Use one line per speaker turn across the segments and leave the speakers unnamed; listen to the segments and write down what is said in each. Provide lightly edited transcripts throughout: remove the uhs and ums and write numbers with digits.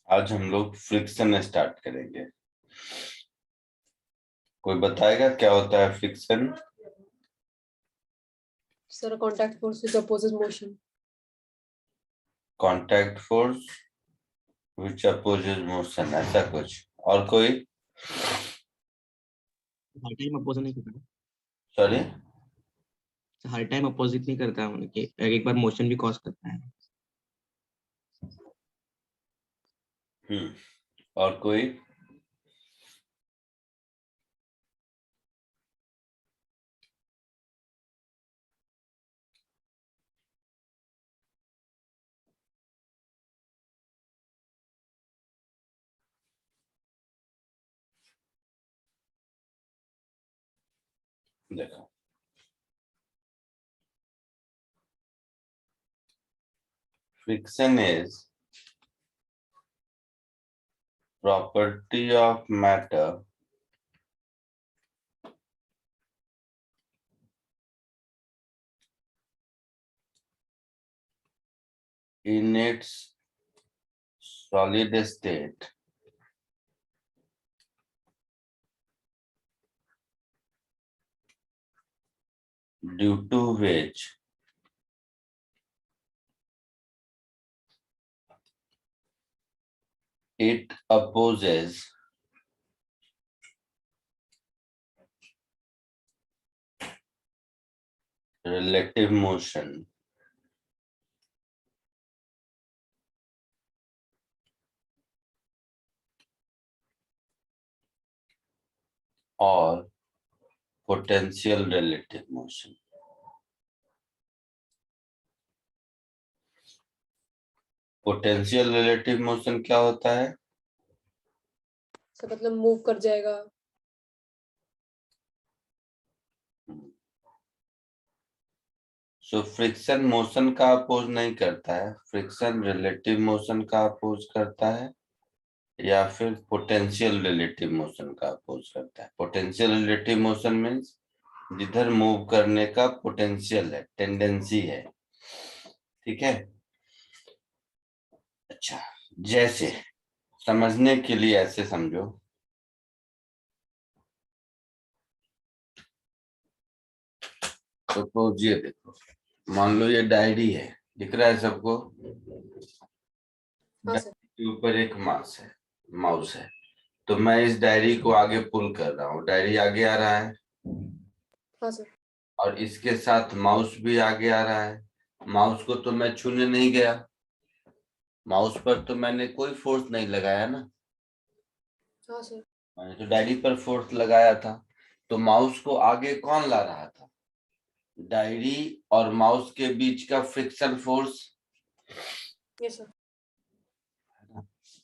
आज हम लोग फ्रिक्शन स्टार्ट करेंगे। कोई बताएगा क्या होता है friction?
Sir, a contact force which opposes motion.
Contact force which opposes motion, ऐसा कुछ। और कोई?
हर टाइम अपोज नहीं करता।
सॉरी,
हर टाइम अपोजिट नहीं करता है, कि एक बार मोशन भी कॉज करता है।
और कोई? देखो, friction is property of matter in its solid state due to which it opposes relative motion or potential relative motion। Potential relative motion क्या होता है?
सर मतलब मूव कर जाएगा।
सो फ्रिक्शन मोशन का अपोज नहीं करता है, फ्रिक्शन रिलेटिव मोशन का अपोज करता है या फिर पोटेंशियल रिलेटिव मोशन का अपोज करता है। पोटेंशियल रिलेटिव मोशन मीन्स जिधर मूव करने का पोटेंशियल है, टेंडेंसी है। ठीक है, अच्छा, जैसे समझने के लिए ऐसे समझो, तो ये देखो, मान लो ये डायरी है, दिख रहा है सबको?
हाँ सर।
डायरी के ऊपर एक माउस है, तो मैं इस डायरी को आगे पुल कर रहा हूँ, डायरी आगे आ रहा है।
हाँ सर।
और इसके साथ माउस भी आगे आ रहा है। माउस को तो मैं छूने नहीं गया, माउस पर तो मैंने कोई फोर्स नहीं लगाया ना,
हाँ सर।
मैंने तो डायरी पर फोर्स लगाया था। तो माउस को आगे कौन ला रहा था? डायरी और माउस के बीच का फ्रिक्शन फोर्स।
Yes sir.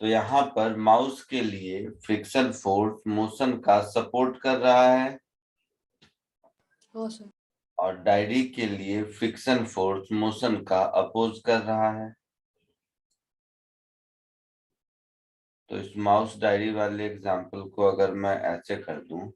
तो यहाँ पर माउस के लिए फ्रिक्शन फोर्स मोशन का सपोर्ट कर रहा है
हाँ सर।
और डायरी के लिए फ्रिक्शन फोर्स मोशन का अपोज कर रहा है। तो इस माउस डायरी वाले एग्जांपल को अगर मैं ऐसे कर दूं,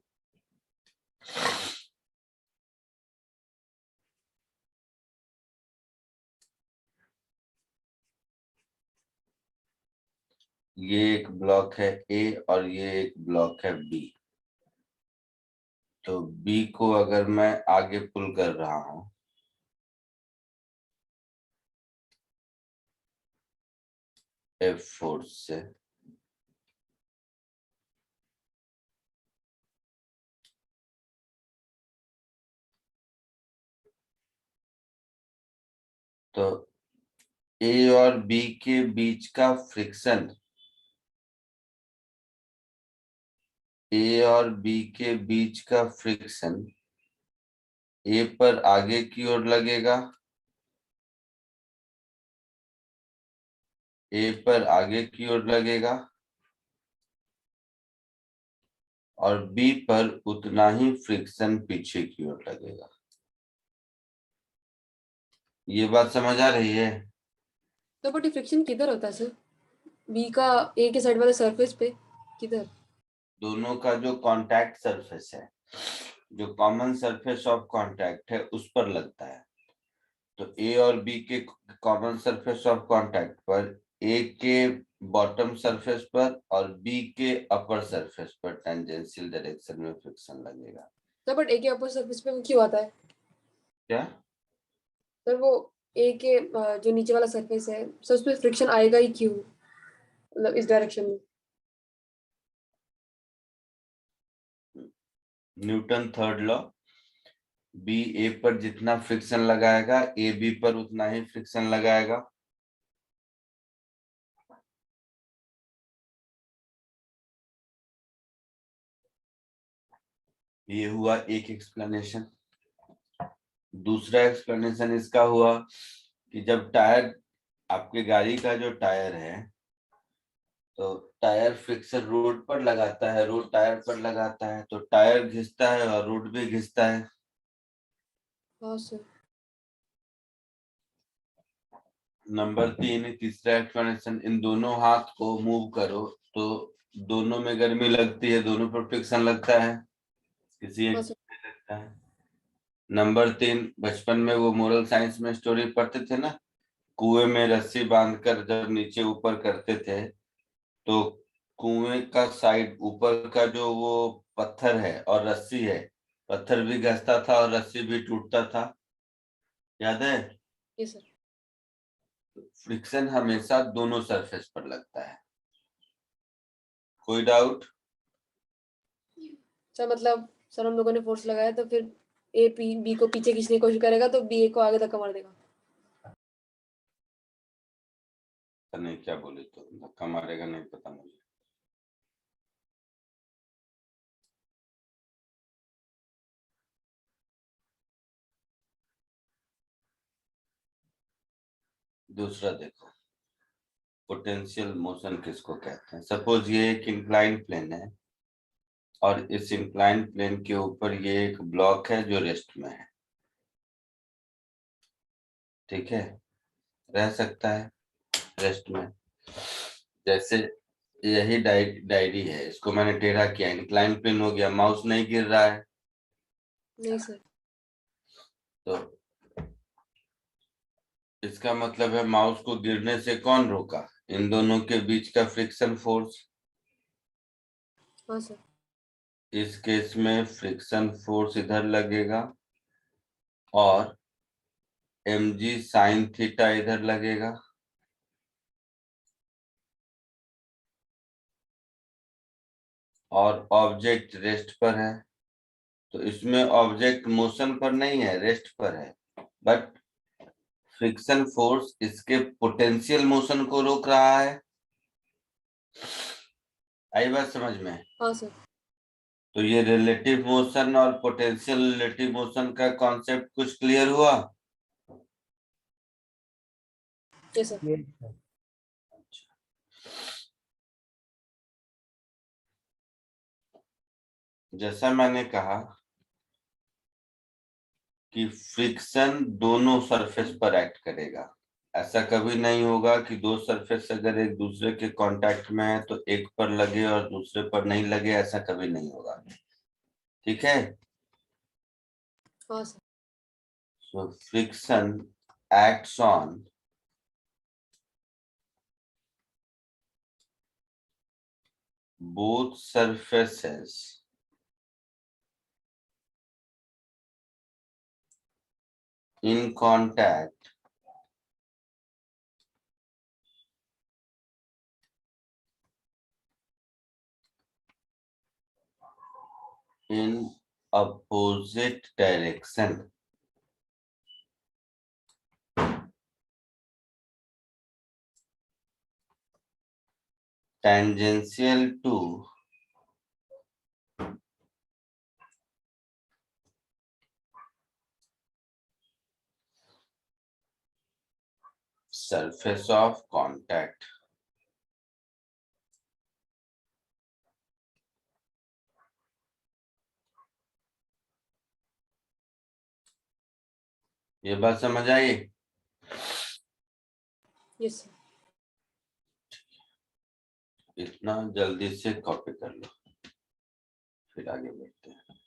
ये एक ब्लॉक है ए और ये एक ब्लॉक है बी। तो बी को अगर मैं आगे पुल कर रहा हूं, एफ फोर्स से, तो ए और बी के बीच का फ्रिक्शन, ए और बी के बीच का फ्रिक्शन ए पर आगे की ओर लगेगा, ए पर आगे की ओर लगेगा और बी पर उतना ही फ्रिक्शन पीछे की ओर लगेगा। ये बात समझ आ रही है?
तो बट फ्रिक्शन किधर होता है सर? बी का ए के साइड वाले सरफेस पे किधर?
दोनों का जो कांटेक्ट सरफेस है, जो कॉमन सरफेस ऑफ कांटेक्ट है, उस पर लगता है। तो ए और बी के कॉमन सरफेस ऑफ कांटेक्ट पर ए के बॉटम सरफेस पर और बी के अपर सरफेस पर टेंजेंशियल डायरेक्शन में फ्रिक्शन लगेगा।
सर बट ए के अपोजिट सरफेस पे वो क्यों आता है?
क्या?
सर वो ए के जो नीचे वाला सरफेस है सर उस पे फ्रिक्शन आएगा ही क्यों, मतलब इस डायरेक्शन में?
न्यूटन थर्ड लॉ, बी ए पर जितना फ्रिक्शन लगाएगा ए बी पर उतना ही फ्रिक्शन लगाएगा। ये हुआ एक एक्सप्लेनेशन। दूसरा एक्सप्लेनेशन इसका हुआ कि जब टायर, आपके गाड़ी का जो टायर है, तो टायर फ्रिक्शन रोड पर लगाता है, रोड टायर पर लगाता है, तो टायर घिसता है और रोड भी घिसता है।
हाँ सर।
नंबर 3, तीसरा एक्सप्लेनेशन, इन दोनों हाथ को मूव करो तो दोनों में गर्मी लगती है, दोनों पर फ्रिक्शन लगता है, किसी एक
हाँ सर।
पे लगता है। नंबर 3, बचपन में वो मोरल साइंस में स्टोरी पढ़ते थे ना, कुएं में रस्सी बांधकर जब नीचे ऊपर करते थे तो कुएं का साइड ऊपर का जो वो पत्थर है और रस्सी है, पत्थर भी घसता था और रस्सी भी टूटता था, याद है?
ये सर।
फ्रिक्शन हमेशा दोनों सरफेस पर लगता है। कोई डाउट?
सर मतलब सर हम लोगों ने फोर्स लगाया तो फिर ए पी बी को पीछे खींचने की कोशिश करेगा तो बी ए को आगे धक्का मार देगा।
नहीं, क्या बोले तो धक्का मारेगा नहीं पता मुझे। दूसरा देखो, पोटेंशियल मोशन किसको कहते हैं? सपोज ये एक इंक्लाइन प्लेन है और इस इंक्लाइन प्लेन के ऊपर ये एक ब्लॉक है जो रेस्ट में है, ठीक है, रह सकता है रेस्ट में। जैसे यही डायरी है, इसको मैंने टेढ़ा किया, इंक्लाइन प्लेन हो गया, माउस नहीं गिर रहा है।
नहीं सर।
तो इसका मतलब है माउस को गिरने से कौन रोका? इन दोनों के बीच का फ्रिक्शन फोर्स।
हाँ सर।
इस केस में फ्रिक्शन फोर्स इधर लगेगा और mg साइन थीटा इधर लगेगा, और ऑब्जेक्ट रेस्ट पर है, तो इसमें ऑब्जेक्ट मोशन पर नहीं है, रेस्ट पर है, बट फ्रिक्शन फोर्स इसके पोटेंशियल मोशन को रोक रहा है। आई बात समझ में?
हाँ सर।
तो ये रिलेटिव मोशन और पोटेंशियल रिलेटिव मोशन का कॉन्सेप्ट कुछ क्लियर हुआ?
ये सर।
जैसा मैंने कहा कि फ्रिक्शन दोनों सरफेस पर एक्ट करेगा। ऐसा कभी नहीं होगा कि दो सरफेस अगर एक दूसरे के कांटेक्ट में है तो एक पर लगे और दूसरे पर नहीं लगे, ऐसा कभी नहीं होगा, ठीक है?
हाँ sir.
So friction acts on both surfaces in contact in opposite direction. Tangential to surface of contact. ये बात समझ आई?
Yes sir.
इतना जल्दी से कॉपी कर लो, फिर आगे बढ़ते हैं।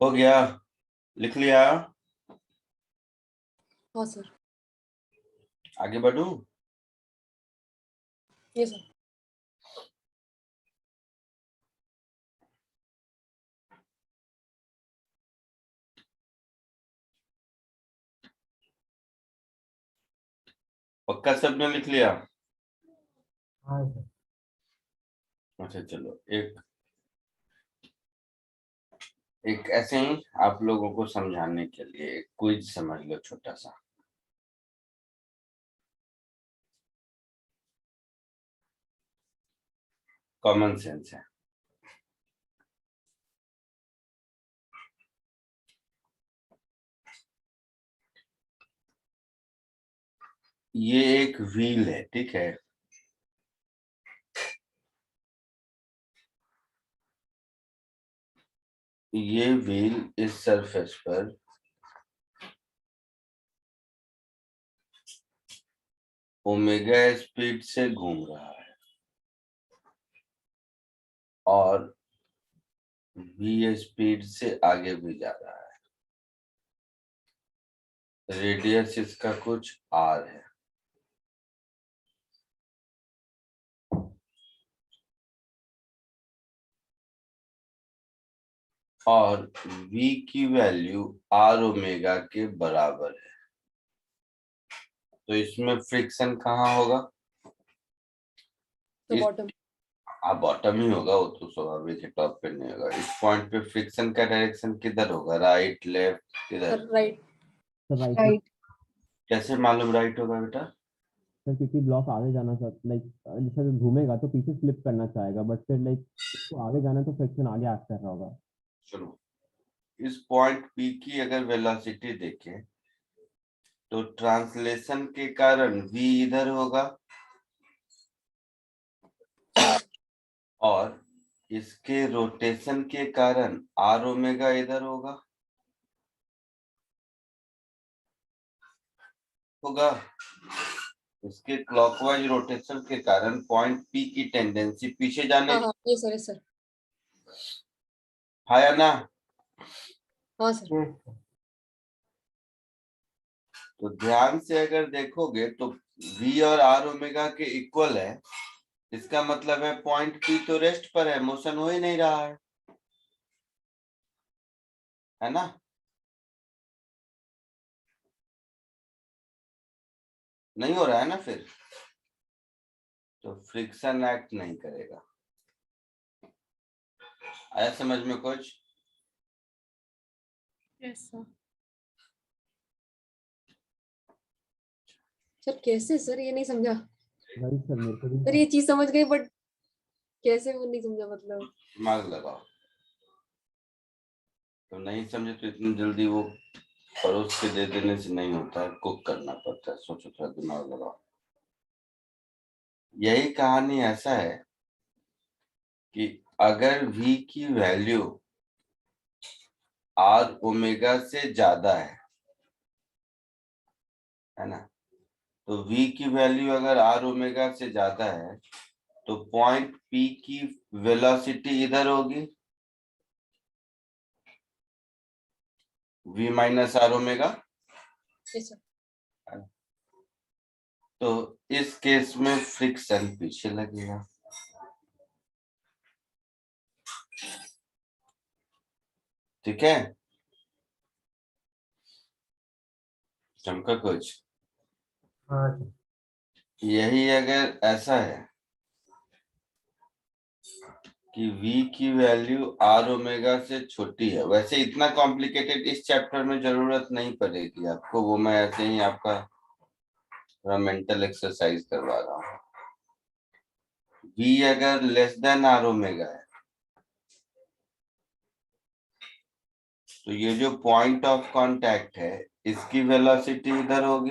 हो गया, लिख लिया,
हाँ सर।
आगे बढ़ूं?
ये सर।
पक्का सबने लिख लिया?
हाँ सर।
अच्छा चलो, एक ऐसे ही आप लोगों को समझाने के लिए एक क्विज समझ लो, छोटा सा। कॉमन सेंस है। ये एक व्हील है, ठीक है? ये व्हील इस सरफेस पर ओमेगा स्पीड से घूम रहा है और v स्पीड से आगे भी जा रहा है। रेडियस इसका कुछ r है। और v की वैल्यू r ओमेगा के बराबर है। तो इसमें फ्रिक्शन कहाँ होगा?
तो
इस-
बॉटम।
बॉटम ही होगा, वो तो स्वाभाविक है, टॉप पे नहीं होगा। इस पॉइंट पे फ्रिक्शन का डायरेक्शन किधर होगा? राइट, लेफ्ट, किधर?
Sir right.
Sir right.
Right.
कैसे मालूम राइट होगा बेटा?
सर क्योंकि ब्लॉक आगे जाना सर, लाइक जैसे घूमेगा तो पीछे फ्लिप करना चाहेगा, बट फिर लाइक उसको आगे जाना है तो फ्रिक्शन आगे एक्ट कर रहा होगा।
सुनो, इस पॉइंट P की अगर वेलोसिटी देखें तो ट्रांसलेशन के कारण v इधर होगा और इसके रोटेशन के कारण r ओमेगा इधर होगा। इसके क्लॉकवाइज रोटेशन के कारण पॉइंट P की टेंडेंसी पीछे जाने
हाँ हाँ ये सर, ये सर।
है या ना?
हाँ सर।
तो ध्यान से अगर देखोगे तो v और r ओमेगा के इक्वल है। इसका मतलब है पॉइंट P तो रेस्ट पर है, मोशन हो ही नहीं रहा है ना? नहीं हो रहा है ना? फिर तो फ्रिक्शन एक्ट नहीं करेगा। आया समझ में कुछ?
Yes sir. सर कैसे सर, ये नहीं समझा।
राइट सर, मेरे को भी
सर ये चीज समझ गई बट कैसे वो नहीं समझा, मतलब।
दिमाग लगाओ। तो नहीं समझे तो इतनी जल्दी वो परोस के दे देने से नहीं होता है, कुक करना पड़ता है। सोचो, थोड़ा दिमाग लगाओ। यही कहानी ऐसा है कि अगर v की वैल्यू r ओमेगा से ज्यादा है ना? तो v की वैल्यू अगर r ओमेगा से ज्यादा है तो पॉइंट P की वेलोसिटी इधर होगी, v minus r omega.
Yes sir.
तो इस केस में फ्रिक्शन पीछे लगेगा। ठीक है, चमका कुछ?
हाँ सर।
यही अगर ऐसा है कि v की वैल्यू r ओमेगा से छोटी है, वैसे इतना कॉम्प्लिकेटेड इस चैप्टर में जरूरत नहीं पड़ेगी आपको, वो मैं ऐसे ही आपका थोड़ा मेंटल एक्सरसाइज करवा रहा हूँ। v अगर लेस देन r ओमेगा है तो ये जो पॉइंट ऑफ कांटेक्ट है इसकी वेलोसिटी इधर होगी,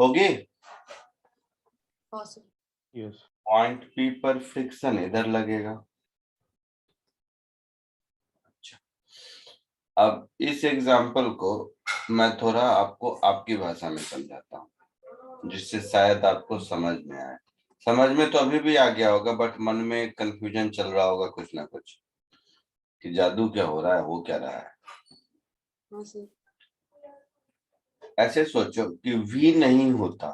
होगी।
हाँ सर।
यस।
पॉइंट P पर फ्रिक्शन इधर लगेगा। अच्छा, अब इस एग्जांपल को मैं थोड़ा आपको आपकी भाषा में समझाता हूँ जिससे शायद आपको समझ में आए। समझ में तो अभी भी आ गया होगा, बट मन में कंफ्यूजन चल रहा होगा कुछ ना कुछ कि जादू क्या हो रहा है, हो क्या रहा है।
हाँ सर।
ऐसे सोचो कि v नहीं होता,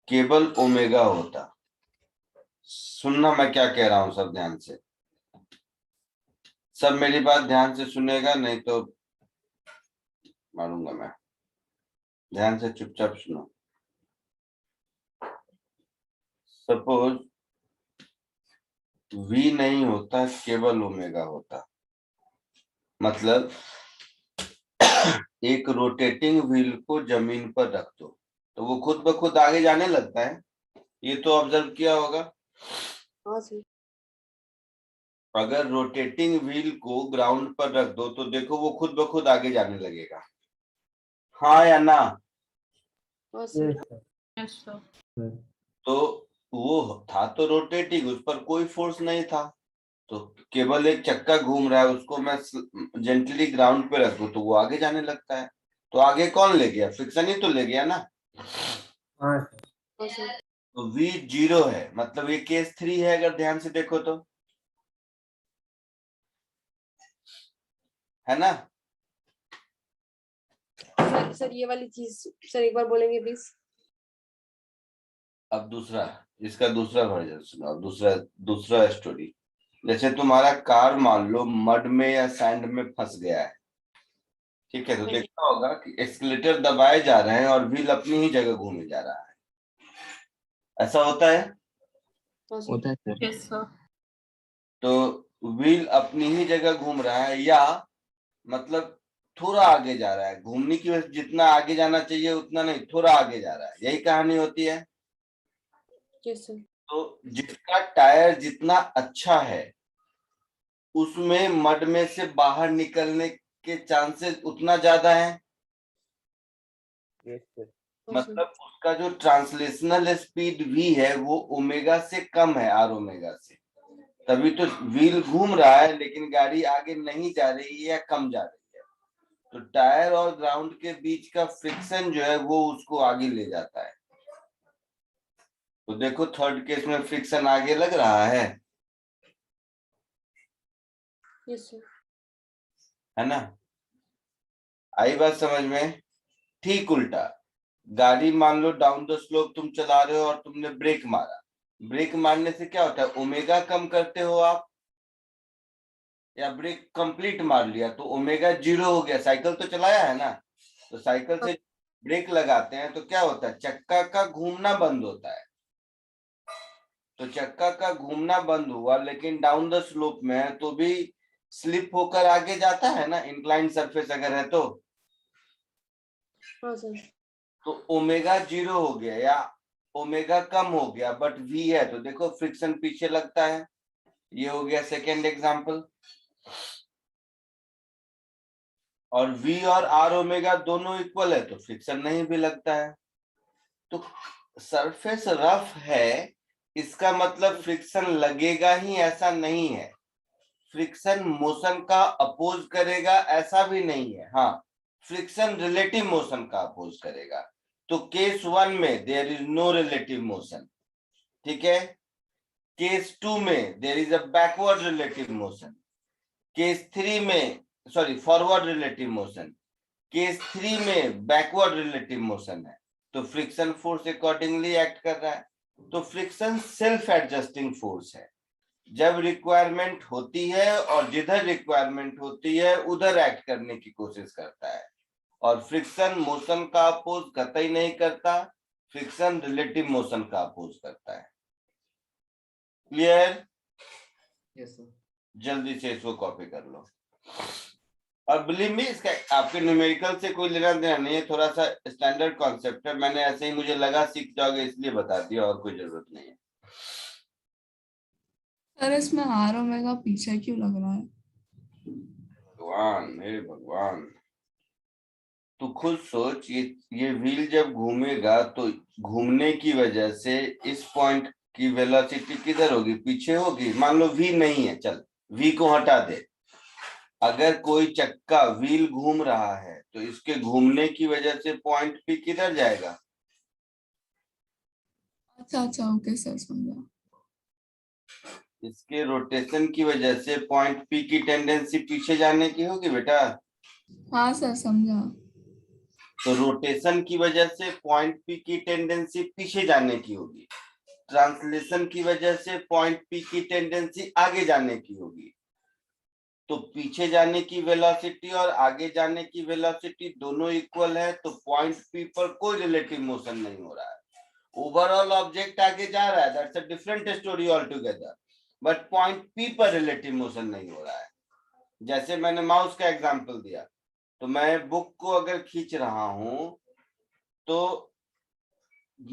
केवल ओमेगा होता। सुनना मैं क्या कह रहा हूं, सब ध्यान से, सब मेरी बात ध्यान से सुनेगा, नहीं तो मारूंगा मैं। ध्यान से चुपचाप सुनो। सपोज v नहीं होता, केवल ओमेगा होता, मतलब एक रोटेटिंग व्हील को जमीन पर रख दो तो वो खुद ब खुद आगे जाने लगता है। ये तो ऑब्जर्व किया होगा।
हाँ सर।
अगर रोटेटिंग व्हील को ग्राउंड पर रख दो तो देखो वो खुद ब खुद आगे जाने लगेगा, हाँ या ना?
हाँ सर।
Yes sir.
तो वो था तो रोटेटिंग, उस पर कोई फोर्स नहीं था, तो केवल एक चक्का घूम रहा है, उसको मैं जेंटली ग्राउंड पे रख दूं तो वो आगे जाने लगता है। तो आगे कौन ले गया? फ्रिक्शन ही तो ले गया ना।
हाँ सर।
तो v 0 है, मतलब ये केस 3 है, अगर ध्यान से देखो तो, है ना?
सर ये वाली चीज सर एक बार बोलेंगे प्लीज?
अब दूसरा, इसका दूसरा वर्जन सुनो। अब दूसरा स्टोरी। जैसे तुम्हारा कार मान लो मड में या सैंड में फंस गया है, ठीक है? तो देखा होगा कि एस्केलेटर दबाए जा रहे हैं और व्हील अपनी ही जगह घूमे जा रहा है, ऐसा होता है।
हाँ सर।
होता है सर।
Yes sir.
तो व्हील अपनी ही जगह घूम रहा है, या मतलब थोड़ा आगे जा रहा है, घूमने की वजह से जितना आगे जाना चाहिए उतना नहीं, थोड़ा आगे जा रहा है, यही कहानी होती है।
Yes sir.
तो जिसका टायर जितना अच्छा है उसमें मड में से बाहर निकलने के चांसेस उतना ज्यादा है।
हाँ सर।
मतलब उसका जो ट्रांसलेशनल स्पीड v है वो ओमेगा से कम है, आर ओमेगा से, तभी तो व्हील घूम रहा है लेकिन गाड़ी आगे नहीं जा रही है या कम जा रही है। तो टायर और ग्राउंड के बीच का फ्रिक्शन जो है वो उसको आगे ले जाता है। तो देखो थर्ड केस में फ्रिक्शन आगे लग रहा है
यस सर।
है ना? आई बात समझ में? ठीक उल्टा, गाड़ी मान लो डाउन द स्लोप तुम चला रहे हो और तुमने ब्रेक मारा, ब्रेक मारने से क्या होता है? ओमेगा कम करते हो आप, या ब्रेक कंप्लीट मार लिया तो ओमेगा 0 हो गया, साइकिल तो चलाया है ना। तो साइकिल से ब्रेक लगाते हैं तो क्या होता है? चक्का का घूमना बंद होता है। तो चक्का का घूमना बंद हुआ लेकिन डाउन द स्लोप में है तो भी स्लिप होकर आगे जाता है ना, इंक्लाइन सरफेस अगर है तो।
हाँ सर।
तो ओमेगा 0 हो गया या ओमेगा कम हो गया, बट v है तो देखो फ्रिक्शन पीछे लगता है। ये हो गया सेकेंड एग्जांपल। और v और r ओमेगा दोनों इक्वल है तो फ्रिक्शन नहीं भी लगता है। तो सरफेस रफ है इसका मतलब फ्रिक्शन लगेगा ही ऐसा नहीं है, फ्रिक्शन मोशन का अपोज करेगा ऐसा भी नहीं है। हाँ, फ्रिक्शन रिलेटिव मोशन का अपोज करेगा। तो केस 1 में there is no relative motion, ठीक है? केस 2 में there is a backward relative motion. Case 3 में sorry forward relative motion. Case 3 में बैकवर्ड रिलेटिव मोशन है। तो फ्रिक्शन फोर्स अकॉर्डिंगली एक्ट कर रहा है। तो फ्रिक्शन सेल्फ एडजस्टिंग फोर्स है, जब रिक्वायरमेंट होती है और जिधर रिक्वायरमेंट होती है उधर एक्ट करने की कोशिश करता है। और फ्रिक्शन मोशन का अपोज कतई नहीं करता, फ्रिक्शन रिलेटिव मोशन का अपोज करता है। क्लियर?
Yes sir.
जल्दी से इसको कॉपी कर लो। और बिलीव मी, इसका आपके न्यूमेरिकल से कोई लेना देना नहीं है, थोड़ा सा स्टैंडर्ड कॉन्सेप्ट है, मैंने ऐसे ही मुझे लगा सीख जाओगे इसलिए बता दिया, और कोई जरूरत नहीं है।
सर इसमें आर ओमेगा पीछे क्यों लग रहा है?
भगवान, हे भगवान, तू खुद सोच, ये व्हील जब घूमेगा तो घूमने की वजह से इस पॉइंट की वेलोसिटी किधर होगी? पीछे होगी। मान लो v नहीं है, चल v को हटा दे। अगर कोई चक्का व्हील घूम रहा है तो इसके घूमने की वजह से पॉइंट p किधर जाएगा?
अच्छा अच्छा ओके सर समझा।
इसके रोटेशन की वजह से पॉइंट पी की टेंडेंसी पीछे जाने की होगी बेटा।
हाँ सर समझा।
तो रोटेशन की वजह से पॉइंट पी की टेंडेंसी पीछे जाने की होगी, ट्रांसलेशन की वजह से पॉइंट पी की टेंडेंसी आगे जाने की होगी। तो पीछे जाने की वेलोसिटी और आगे जाने की वेलोसिटी दोनों इक्वल है, तो पॉइंट पी पर कोई रिलेटिव मोशन नहीं हो रहा है। ओवरऑल ऑब्जेक्ट आगे जा रहा है, that's a different story all together, but point P पर रिलेटिव मोशन नहीं हो रहा है। जैसे मैंने माउस का एग्जांपल दिया, तो मैं बुक को अगर खींच रहा हूं तो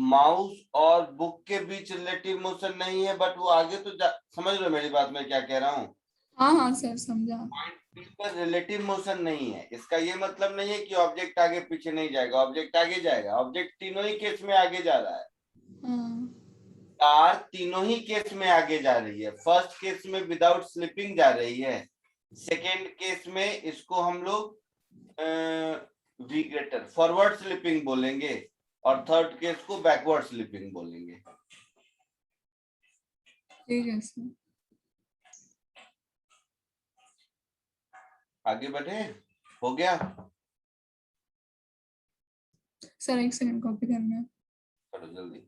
माउस और बुक के बीच रिलेटिव मोशन नहीं है, बट वो आगे तो समझ लो मेरी बात, मैं क्या कह रहा हूँ।
हाँ हाँ सर समझा।
पॉइंट पी पर रिलेटिव मोशन नहीं है, इसका ये मतलब नहीं है कि ऑब्जेक्ट आगे पीछे नहीं जाएगा, ऑब्जेक्ट आगे जाएगा। ऑब्जेक्ट तीनों ही केस में आगे जा रहा है।
हाँ
कार तीनों ही केस में आगे जा रही है। फर्स्ट केस में विदाउट स्लिपिंग जा रही है, सेकेंड केस में इसको हम लोग विग्रेटर फॉरवर्ड स्लिपिंग बोलेंगे, और थर्ड केस को बैकवर्ड स्लिपिंग बोलेंगे।
ठीक है सर।
आगे बढ़े, हो गया?
सर एक सेकंड कॉपी करना है।
करो जल्दी।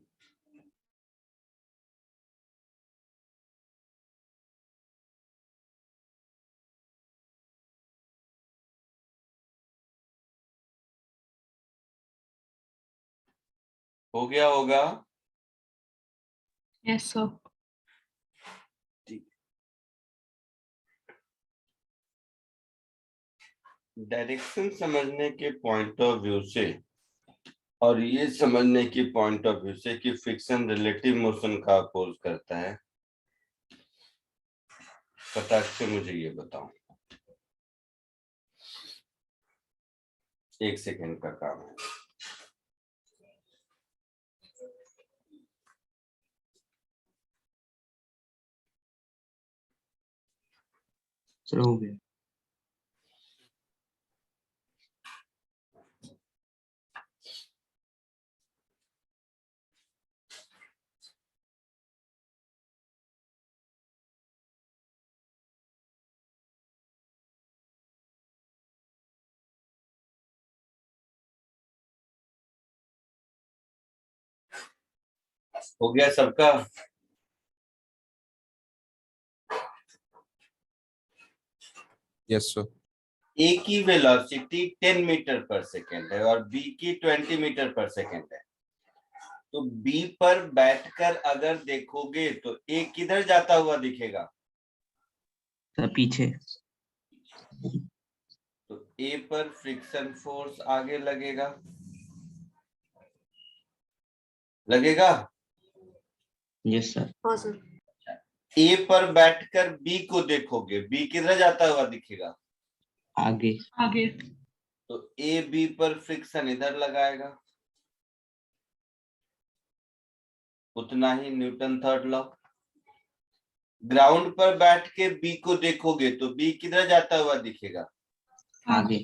हो गया होगा।
Yes sir.
डायरेक्शन समझने के पॉइंट ऑफ व्यू से और ये समझने की पॉइंट ऑफ व्यू से कि फ्रिक्शन रिलेटिव मोशन का अपोज करता है, फटाक से मुझे ये बताओ। 1 सेकेंड का काम है।
सर हो गया।
हो गया सबका?
Yes sir.
ए की वेलोसिटी 10 मीटर पर सेकेंड है और बी की 20 मीटर पर सेकेंड है। तो बी पर बैठकर अगर देखोगे तो ए किधर जाता हुआ दिखेगा?
सर पीछे।
तो ए पर फ्रिक्शन फोर्स आगे लगेगा, लगेगा?
Yes sir.
हाँ सर।
ए पर बैठकर बी को देखोगे, बी किधर जाता हुआ दिखेगा?
आगे।
आगे।
तो ए बी पर फ्रिक्शन इधर लगाएगा, उतना ही न्यूटन थर्ड लॉ। ग्राउंड पर बैठ के बी को देखोगे तो बी किधर जाता हुआ दिखेगा?
आगे।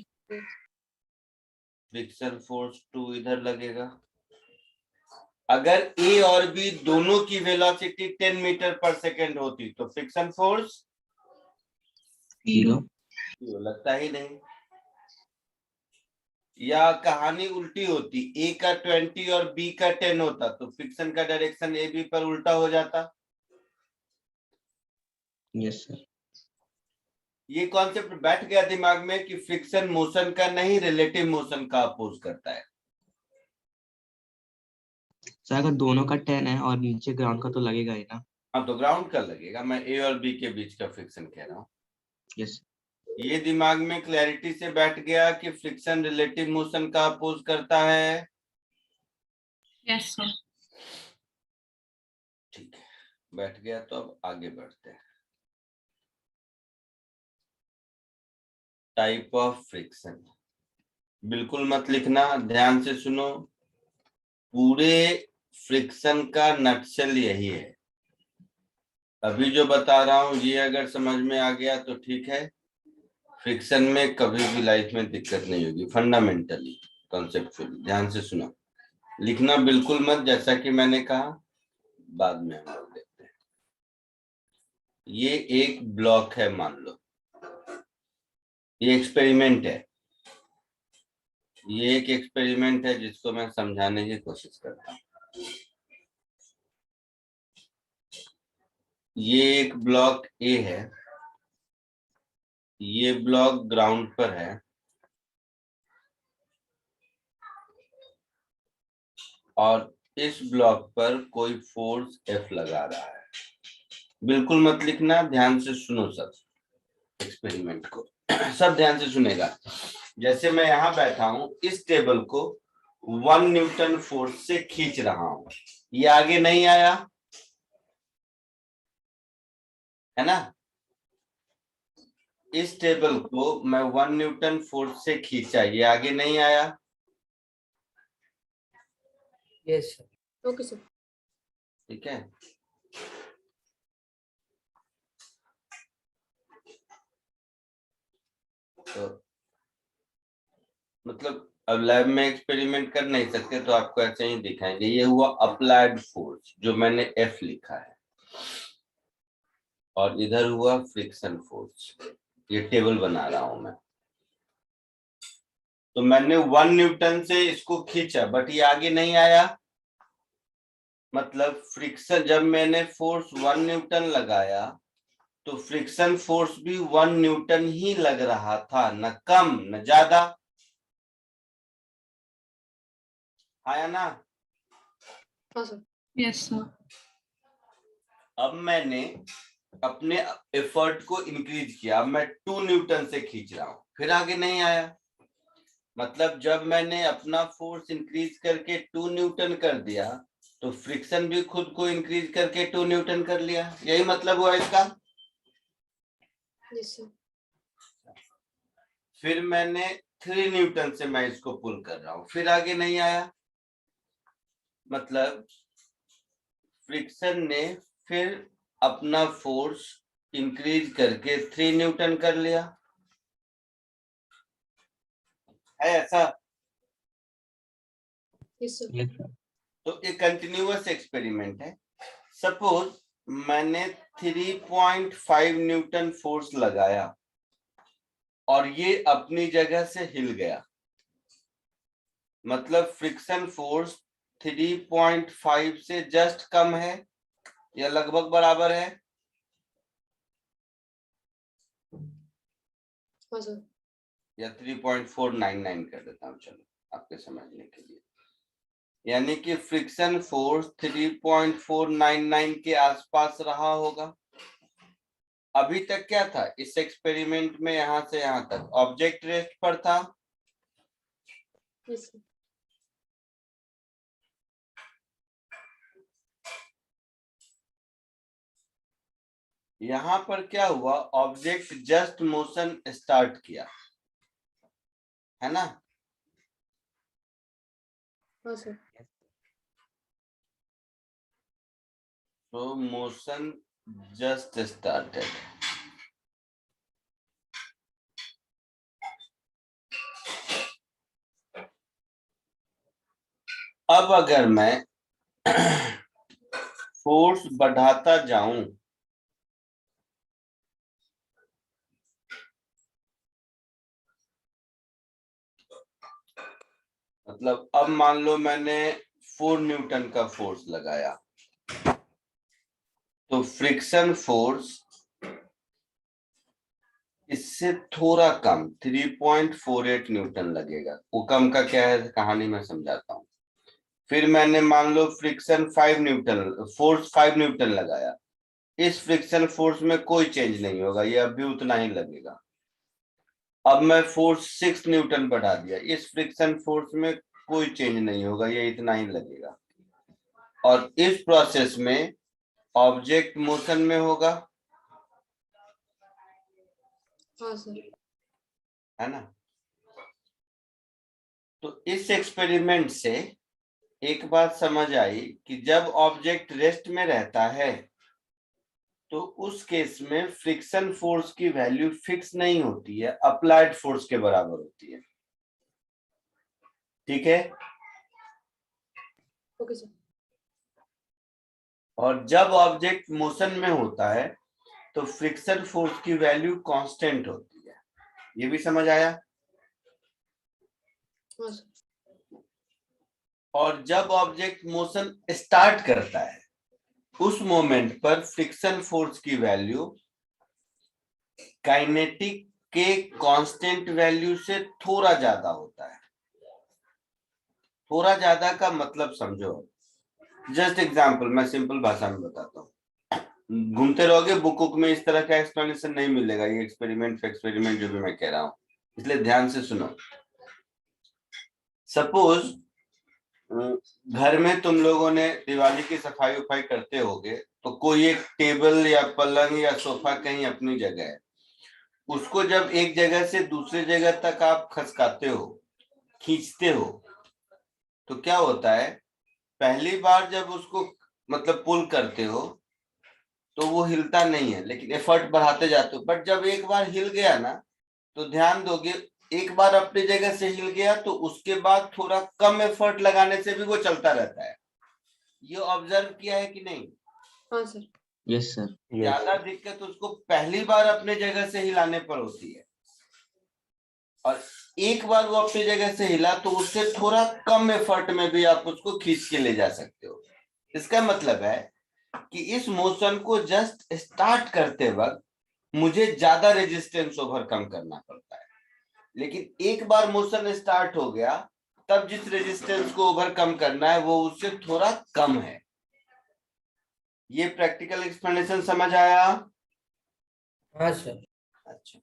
फ्रिक्शन फोर्स 2 इधर लगेगा। अगर ए और बी दोनों की वेलोसिटी 10 मीटर पर सेकेंड होती तो फ्रिक्शन फोर्स
0।
लगता ही नहीं। या कहानी उल्टी होती, ए का 20 और बी का 10 होता तो फ्रिक्शन का डायरेक्शन ए बी पर उल्टा हो जाता।
Yes sir.
ये कॉन्सेप्ट बैठ गया दिमाग में कि फ्रिक्शन मोशन का नहीं रिलेटिव मोशन का अपोज करता है।
सर अगर दोनों का 10 है और नीचे ग्राउंड का तो लगेगा ही ना।
हाँ तो ग्राउंड का लगेगा, मैं ए और बी के बीच का फ्रिक्शन कह रहा हूँ।
यस।
ये दिमाग में क्लैरिटी से बैठ गया कि फ्रिक्शन रिलेटिव मोशन का अपोज करता है।
Yes sir.
ठीक है, बैठ गया तो अब आगे बढ़ते हैं। टाइप ऑफ फ्रिक्शन बिल्कुल मत लिखना, ध्यान से सुनो। पूरे फ्रिक्शन का नक्शल यही है। अभी जो बता रहा हूं ये अगर समझ में आ गया तो ठीक है, फ्रिक्शन में कभी भी लाइफ में दिक्कत नहीं होगी। फंडामेंटली कॉन्सेप्चुअली ध्यान से सुनो, लिखना बिल्कुल मत। जैसा कि मैंने कहा बाद में हम लोग देखते हैं। ये एक ब्लॉक है, मान लो ये एक्सपेरिमेंट है, ये एक एक्सपेरिमेंट है जिसको मैं समझाने की कोशिश करता हूँ। ये एक ब्लॉक ए है, ये ब्लॉक ग्राउंड पर है और इस ब्लॉक पर कोई फोर्स F लगा रहा है। बिल्कुल मत लिखना, ध्यान से सुनो सब एक्सपेरिमेंट को, सब ध्यान से सुनेगा। जैसे मैं यहाँ बैठा हूं, इस टेबल को 1 न्यूटन फोर्स से खींच रहा हूं, ये आगे नहीं आया है ना। इस टेबल को मैं 1 न्यूटन फोर्स से खींचा, ये आगे नहीं आया।
Yes sir.
Okay sir.
ठीक है, तो मतलब अब लैब में एक्सपेरिमेंट कर नहीं सकते तो आपको ऐसे ही दिखाएंगे। ये हुआ अप्लाइड फोर्स जो मैंने F लिखा है, और इधर हुआ फ्रिक्शन फोर्स, ये टेबल बना रहा हूं मैं। तो मैंने 1 न्यूटन से इसको खींचा बट ये आगे नहीं आया, मतलब फ्रिक्शन, जब मैंने फोर्स 1 न्यूटन लगाया तो फ्रिक्शन फोर्स भी 1 न्यूटन ही लग रहा था, न कम न ज्यादा, आया ना।
हाँ सर।
Yes, sir.
अब मैंने अपने एफर्ट को इंक्रीज किया, अब मैं 2 न्यूटन से खींच रहा हूं, फिर आगे नहीं आया। मतलब जब मैंने अपना फोर्स इंक्रीज करके 2 न्यूटन कर दिया तो फ्रिक्शन भी खुद को इंक्रीज करके 2 न्यूटन कर लिया, यही मतलब हुआ इसका।
Yes sir.
फिर मैंने 3 न्यूटन से मैं इसको पुल कर रहा हूं, फिर आगे नहीं आया, मतलब फ्रिक्शन ने फिर अपना फोर्स इंक्रीज करके 3 न्यूटन कर लिया, है ऐसा।
Yes sir.
Yes, sir.
तो एक कंटिन्यूअस एक्सपेरिमेंट है। सपोज मैंने 3.5 न्यूटन फोर्स लगाया और ये अपनी जगह से हिल गया, मतलब फ्रिक्शन फोर्स 3.5 से जस्ट कम है या लगभग बराबर है।
हाँ सर।
या 3.499 कर देता हूँ, चलो आपके समझने के लिए। यानी कि फ्रिक्शन फोर्स 3.499 के आसपास रहा होगा। अभी तक क्या था इस एक्सपेरिमेंट में, यहां से यहां तक ऑब्जेक्ट रेस्ट पर था,
यस सर।
यहां पर क्या हुआ, ऑब्जेक्ट जस्ट मोशन स्टार्ट किया, है ना।
हाँ सर।
तो मोशन जस्ट स्टार्टेड। अब अगर मैं फोर्स बढ़ाता जाऊं, मतलब अब मान लो मैंने 4 न्यूटन का फोर्स लगाया, तो फ्रिक्शन फोर्स इससे थोड़ा कम 3.48 न्यूटन लगेगा। वो कम का क्या है कहानी मैं समझाता हूँ। फिर मैंने मान लो फ्रिक्शन 5 न्यूटन, फोर्स 5 न्यूटन लगाया, इस फ्रिक्शन फोर्स में कोई चेंज नहीं होगा, ये अब भी उतना ही लगेगा। अब मैं फोर्स 6 न्यूटन बढ़ा दिया, इस फ्रिक्शन फोर्स में कोई चेंज नहीं होगा, ये इतना ही लगेगा। और इस प्रोसेस में ऑब्जेक्ट मोशन में होगा,
हाँ सर।
है ना। तो इस एक्सपेरिमेंट से एक बात समझ आई कि जब ऑब्जेक्ट रेस्ट में रहता है तो उस केस में फ्रिक्शन फोर्स की वैल्यू फिक्स नहीं होती है, अप्लाइड फोर्स के बराबर होती है। ठीक है,
ओके सर।
और जब ऑब्जेक्ट मोशन में होता है तो फ्रिक्शन फोर्स की वैल्यू कांस्टेंट होती है। ये भी समझ आया?
हाँ सर।
और जब ऑब्जेक्ट मोशन स्टार्ट करता है उस मोमेंट पर फ्रिक्शन फोर्स की वैल्यू काइनेटिक के कांस्टेंट वैल्यू से थोड़ा ज्यादा होता है। थोड़ा ज्यादा का मतलब समझो। जस्ट एग्जांपल मैं सिंपल भाषा में बताता हूँ। घूमते रहोगे बुक बुक में इस तरह का एक्सप्लेनेशन नहीं मिलेगा। ये एक्सपेरिमेंट जो भी मैं कह रहा हूँ, इसलिए ध्यान से सुनो। सपोज घर में तुम लोगों ने दिवाली की सफाई उफाई करते होगे तो कोई एक टेबल या पलंग या सोफा कहीं अपनी जगह है, उसको जब एक जगह से दूसरी जगह तक आप खसकाते हो, खींचते हो, तो क्या होता है, पहली बार जब उसको मतलब पुल करते हो तो वो हिलता नहीं है, लेकिन एफर्ट बढ़ाते जाते हो। बट जब एक बार हिल गया ना, तो ध्यान दोगे एक बार अपनी जगह से हिल गया तो उसके बाद थोड़ा कम एफर्ट लगाने से भी वो चलता रहता है। ये ऑब्जर्व किया है कि नहीं?
हाँ सर।
Yes sir.
ज्यादा दिक्कत उसको पहली बार अपने जगह से हिलाने पर होती है, और एक बार वो अपनी जगह से हिला तो उससे थोड़ा कम एफर्ट में भी आप उसको खींच के ले जा सकते हो। इसका मतलब है कि इस मोशन को जस्ट स्टार्ट करते वक्त मुझे ज्यादा रेजिस्टेंस ओवरकम करना पड़ता है, लेकिन एक बार मोशन स्टार्ट हो गया तब जिस रेजिस्टेंस को ओवरकम करना है वो उससे थोड़ा कम है। ये प्रैक्टिकल एक्सप्लेनेशन समझ आया?
हाँ सर।
अच्छा,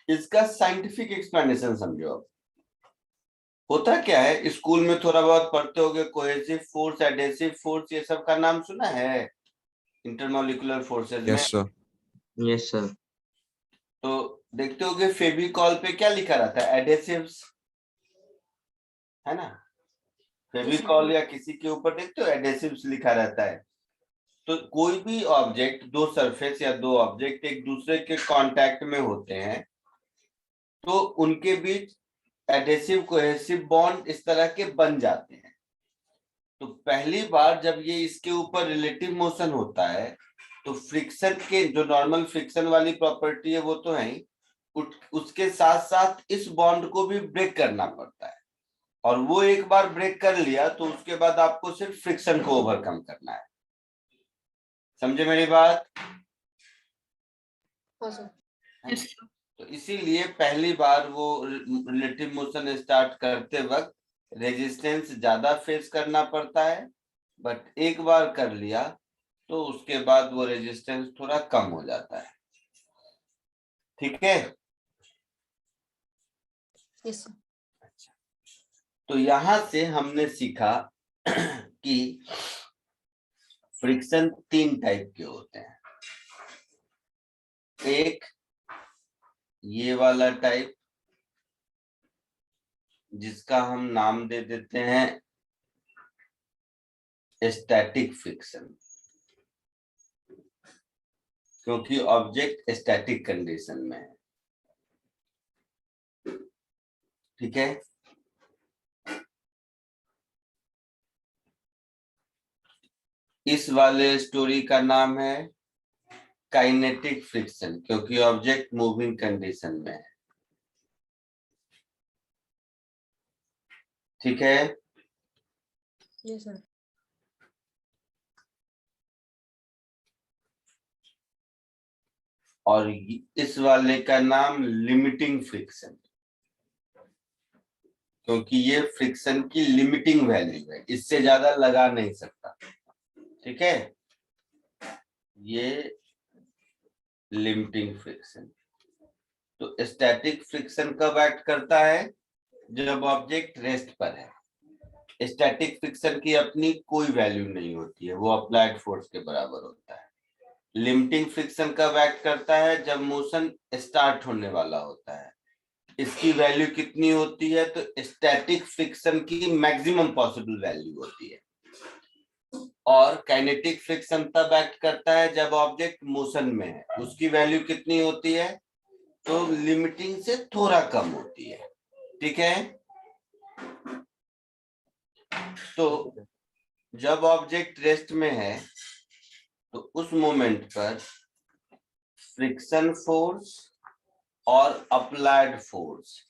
इसका साइंटिफिक एक्सप्लेनेशन समझो। अब होता क्या है, स्कूल में थोड़ा बहुत पढ़ते होगे, कोहेसिव फोर्स, एडहेसिव फोर्स, ये सब का नाम सुना है इंटरमॉलिक्यूलर फोर्सेस में।
Yes, sir.
Yes sir.
तो देखते होगे फेविकॉल पे क्या लिखा रहता है, एडहेसिव्स, है ना? फेविकॉल या किसी के ऊपर देखते हो एडहेसिव्स लिखा रहता है। तो कोई भी ऑब्जेक्ट, दो सरफेस या दो ऑब्जेक्ट एक दूसरे के कांटेक्ट में होते हैं तो उनके बीच एडहेसिव कोहेसिव बॉन्ड इस तरह के बन जाते हैं। तो पहली बार जब ये इसके ऊपर रिलेटिव मोशन होता है तो फ्रिक्शन के जो नॉर्मल फ्रिक्शन वाली प्रॉपर्टी है वो तो है ही, उसके साथ साथ इस बॉन्ड को भी ब्रेक करना पड़ता है, और वो एक बार ब्रेक कर लिया तो उसके बाद आपको सिर्फ फ्रिक्शन को ओवरकम करना है। समझे मेरी बात?
हाँ सर।
Yes, sir.
तो इसीलिए पहली बार वो रिलेटिव मोशन स्टार्ट करते वक्त रेजिस्टेंस ज्यादा फेस करना पड़ता है, बट एक बार कर लिया तो उसके बाद वो रेजिस्टेंस थोड़ा कम हो जाता है। ठीक है?
Yes sir.
तो यहां से हमने सीखा कि फ्रिक्शन तीन टाइप के होते हैं। एक ये वाला टाइप जिसका हम नाम दे देते हैं स्टैटिक फ्रिक्शन, क्योंकि ऑब्जेक्ट स्टैटिक कंडीशन में है। ठीक है? इस वाले स्टोरी का नाम है काइनेटिक फ्रिक्शन, क्योंकि ऑब्जेक्ट मूविंग कंडीशन में है। ठीक है?
Yes sir.
और इस वाले का नाम लिमिटिंग फ्रिक्शन, क्योंकि ये फ्रिक्शन की लिमिटिंग वैल्यू है, इससे ज्यादा लगा नहीं सकता। ठीक है? ये लिमिटिंग फ्रिक्शन। तो स्टैटिक फ्रिक्शन कब एक्ट करता है? जब ऑब्जेक्ट रेस्ट पर है। स्टैटिक फ्रिक्शन की अपनी कोई वैल्यू नहीं होती है, वो अप्लाइड फोर्स के बराबर होता है। लिमिटिंग फ्रिक्शन कब एक्ट करता है? जब मोशन स्टार्ट होने वाला होता है। इसकी वैल्यू कितनी होती है? तो स्टैटिक फ्रिक्शन की मैक्सिमम पॉसिबल वैल्यू होती है। और काइनेटिक फ्रिक्शन तब एक्ट करता है जब ऑब्जेक्ट मोशन में है। उसकी वैल्यू कितनी होती है? तो लिमिटिंग से थोड़ा कम होती है। ठीक है? तो जब ऑब्जेक्ट रेस्ट में है तो उस मोमेंट पर फ्रिक्शन फोर्स और अप्लाइड फोर्स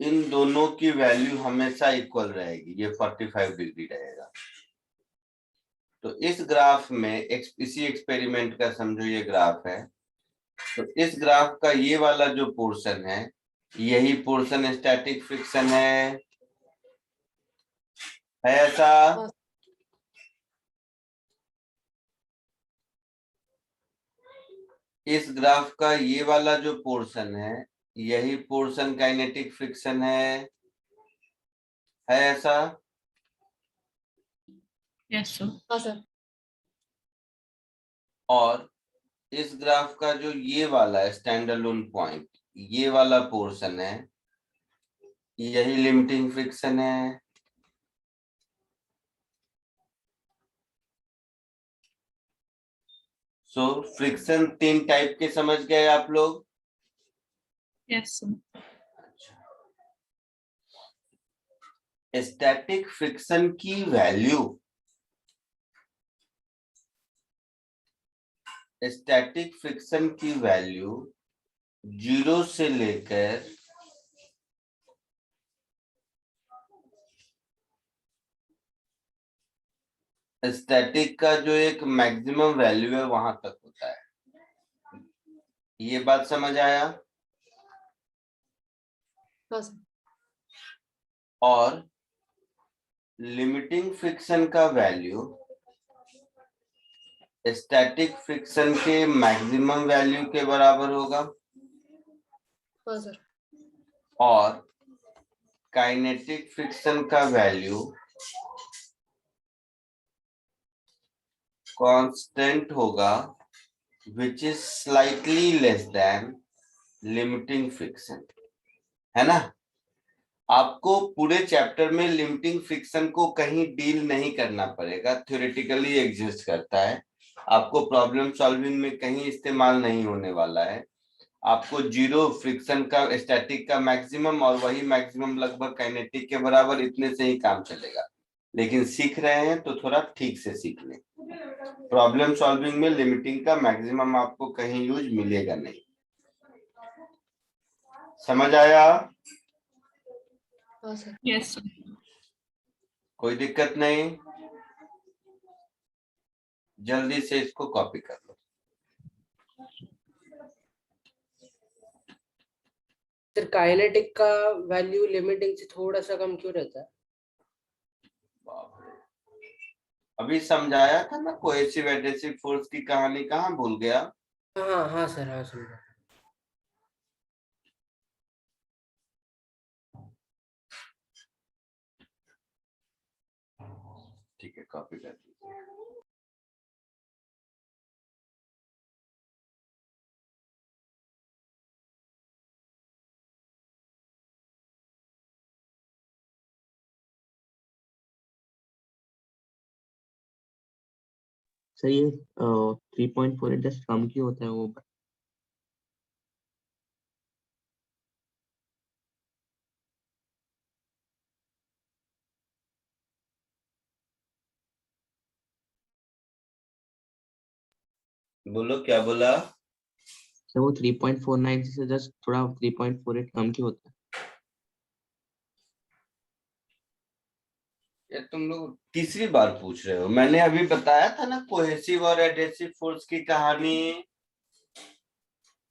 इन दोनों की वैल्यू हमेशा इक्वल रहेगी, ये 45 डिग्री रहेगा। तो इस ग्राफ में इसी एक्सपेरिमेंट का समझो ये ग्राफ है, तो इस ग्राफ का ये वाला जो पोर्शन है यही पोर्शन स्टैटिक फ्रिक्शन है ऐसा?
हाँ
इस ग्राफ का ये वाला जो पोर्शन है यही पोर्शन काइनेटिक फ्रिक्शन है ऐसा?
Yes, sir.
हाँ सर।
और इस ग्राफ का जो ये वाला स्टैंड अलोन पॉइंट ये वाला पोर्शन है यही लिमिटिंग फ्रिक्शन है। सो फ्रिक्शन 3 टाइप के समझ गए आप लोग?
Yes, sir.
स्टैटिक फ्रिक्शन की वैल्यू स्टैटिक फ्रिक्शन की वैल्यू 0 से लेकर स्टैटिक का जो एक मैक्सिमम वैल्यू है वहां तक होता है। ये बात समझ आया?
हाँ सर।
और लिमिटिंग फ्रिक्शन का वैल्यू स्टैटिक फ्रिक्शन के मैक्सिमम वैल्यू के बराबर होगा
हाँ सर।
और काइनेटिक फ्रिक्शन का वैल्यू कांस्टेंट होगा which is slightly less than limiting friction, है ना? आपको पूरे चैप्टर में लिमिटिंग फ्रिक्शन को कहीं डील नहीं करना पड़ेगा, थ्योरेटिकली एग्जिस्ट करता है, आपको प्रॉब्लम सॉल्विंग में कहीं इस्तेमाल नहीं होने वाला है। आपको 0 फ्रिक्शन का स्टैटिक का मैक्सिमम और वही मैक्सिमम लगभग काइनेटिक के बराबर, इतने से ही काम चलेगा। लेकिन सीख रहे हैं तो थोड़ा ठीक से सीख लें। प्रॉब्लम सॉल्विंग में लिमिटिंग का मैक्सिमम आपको कहीं यूज मिलेगा नहीं। समझ आया?
हाँ सर।
Yes, sir.
कोई दिक्कत नहीं? जल्दी से इसको कॉपी कर लो।
सर काइनेटिक का वैल्यू लिमिटिंग से थोड़ा सा कम क्यों रहता है?
बाप रे, अभी समझाया था ना कोहेसिव एडहेसिव फोर्स की कहानी, कहाँ भूल गया?
हाँ हाँ सर, हाँ समझा।
ठीक है, कॉपी कर दीजिए।
सर ये 3.48 जस्ट कम क्यों होता है वो?
बोलो क्या बोला?
सर वो 3.49 से जस्ट थोड़ा 3.48 कम क्यों होता है?
ये तुम लोग तीसरी बार पूछ रहे हो। मैंने अभी बताया था ना कोहेसिव और एडहेसिव फोर्स की कहानी।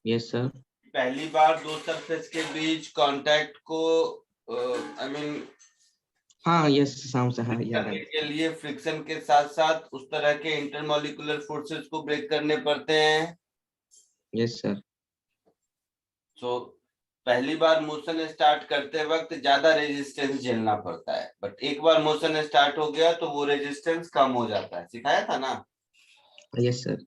Yes sir.
पहली बार दो सरफेस के बीच कांटेक्ट को आई मीन
हाँ यस समझ हाँ याद
करने
है।
के लिए फ्रिक्शन के साथ साथ उस तरह के इंटरमॉलिक्यूलर फोर्सेस को ब्रेक करने पड़ते हैं।
Yes sir.
तो पहली बार मोशन स्टार्ट करते वक्त ज्यादा रेजिस्टेंस झेलना पड़ता है, बट एक बार मोशन स्टार्ट हो गया तो वो रेजिस्टेंस कम हो जाता है। सिखाया था ना?
Yes sir.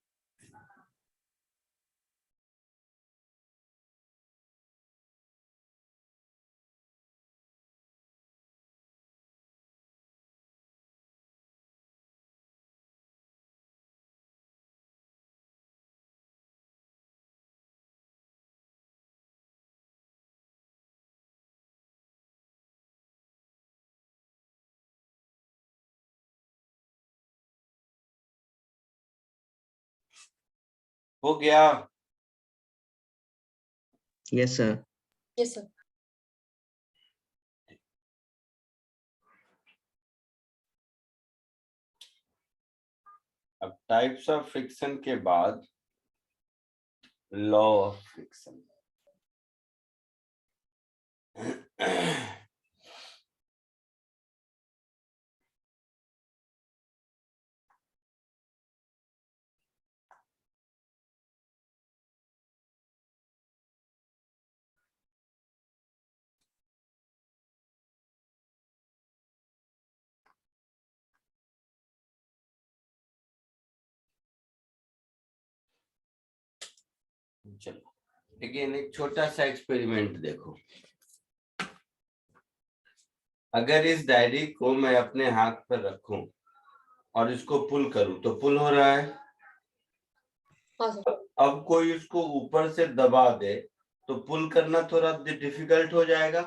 हो गया?
Yes, sir.
Yes, sir.
अब टाइप्स ऑफ फ्रिक्शन के बाद लॉ ऑफ फ्रिक्शन। चलो लेकिन एक छोटा सा एक्सपेरिमेंट देखो। अगर इस डायरी को मैं अपने हाथ पर रखूं और इसको पुल करूं तो पुल हो रहा है।
हाँ सर।
अब कोई इसको ऊपर से दबा दे तो पुल करना थोड़ा डिफिकल्ट हो जाएगा।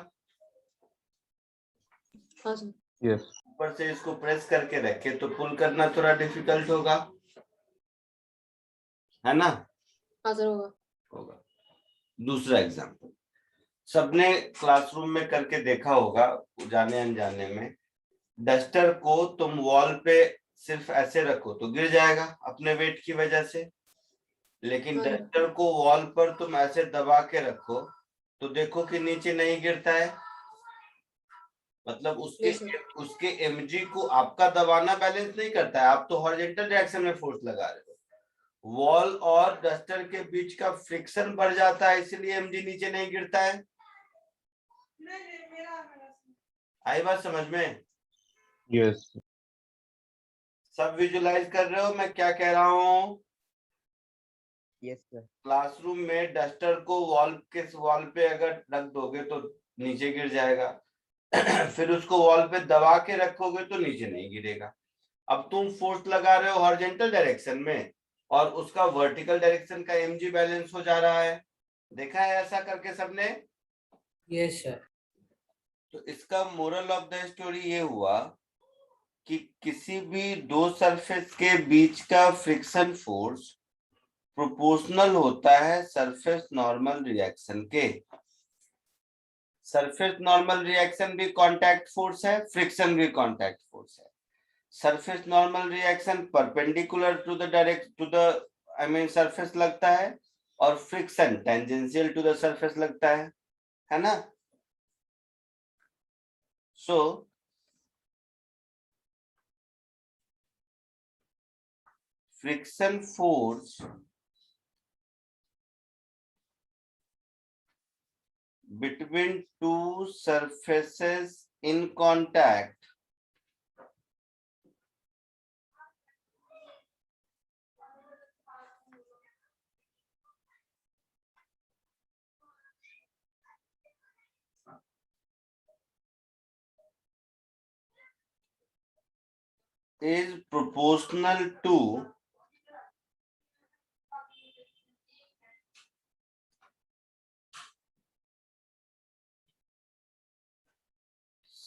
हाँ सर।
Yes.
ऊपर से इसको प्रेस करके रखे तो पुल करना थोड़ा डिफिकल्ट होगा, है ना?
हाँ सर होगा।
होगा। दूसरा एग्जांपल सबने क्लासरूम में करके देखा होगा, जाने अनजाने में। डस्टर को तुम वॉल पे सिर्फ ऐसे रखो तो गिर जाएगा अपने वेट की वजह से, लेकिन
हाँ सर।
डस्टर को वॉल पर तुम ऐसे दबा के रखो तो देखो कि नीचे नहीं गिरता है। मतलब
Yes, sir.
उसके mg को आपका दबाना बैलेंस नहीं करता है, आप तो हॉरिजॉन्टल डायरेक्शन में फोर्स लगा रहे हो। वॉल और डस्टर के बीच का फ्रिक्शन बढ़ जाता है, इसलिए mg नीचे नहीं गिरता है। आई बात समझ में?
Yes.
सब विजुलाइज कर रहे हो मैं क्या कह रहा हूँ?
Yes, sir.
क्लासरूम में डस्टर को वॉल पे अगर रख दोगे तो नीचे गिर जाएगा। फिर उसको वॉल पे दबा के रखोगे तो नीचे नहीं गिरेगा। अब तुम फोर्स लगा रहे हो हॉरिजॉन्टल डायरेक्शन में और उसका वर्टिकल डायरेक्शन का mg बैलेंस हो जा रहा है। देखा है ऐसा करके सबने?
Yes sir.
तो इसका मोरल ऑफ द स्टोरी ये हुआ कि किसी भी दो सरफेस के बीच का फ्रिक्शन फोर्स प्रोपोर्शनल होता है सरफेस नॉर्मल रिएक्शन के। सरफेस नॉर्मल रिएक्शन भी कांटेक्ट फोर्स है, फ्रिक्शन भी कांटेक्ट फोर्स है। Surface normal reaction perpendicular to the surface लगता है और friction tangential to the surface लगता है ना? So friction force between two surfaces in contact is proportional to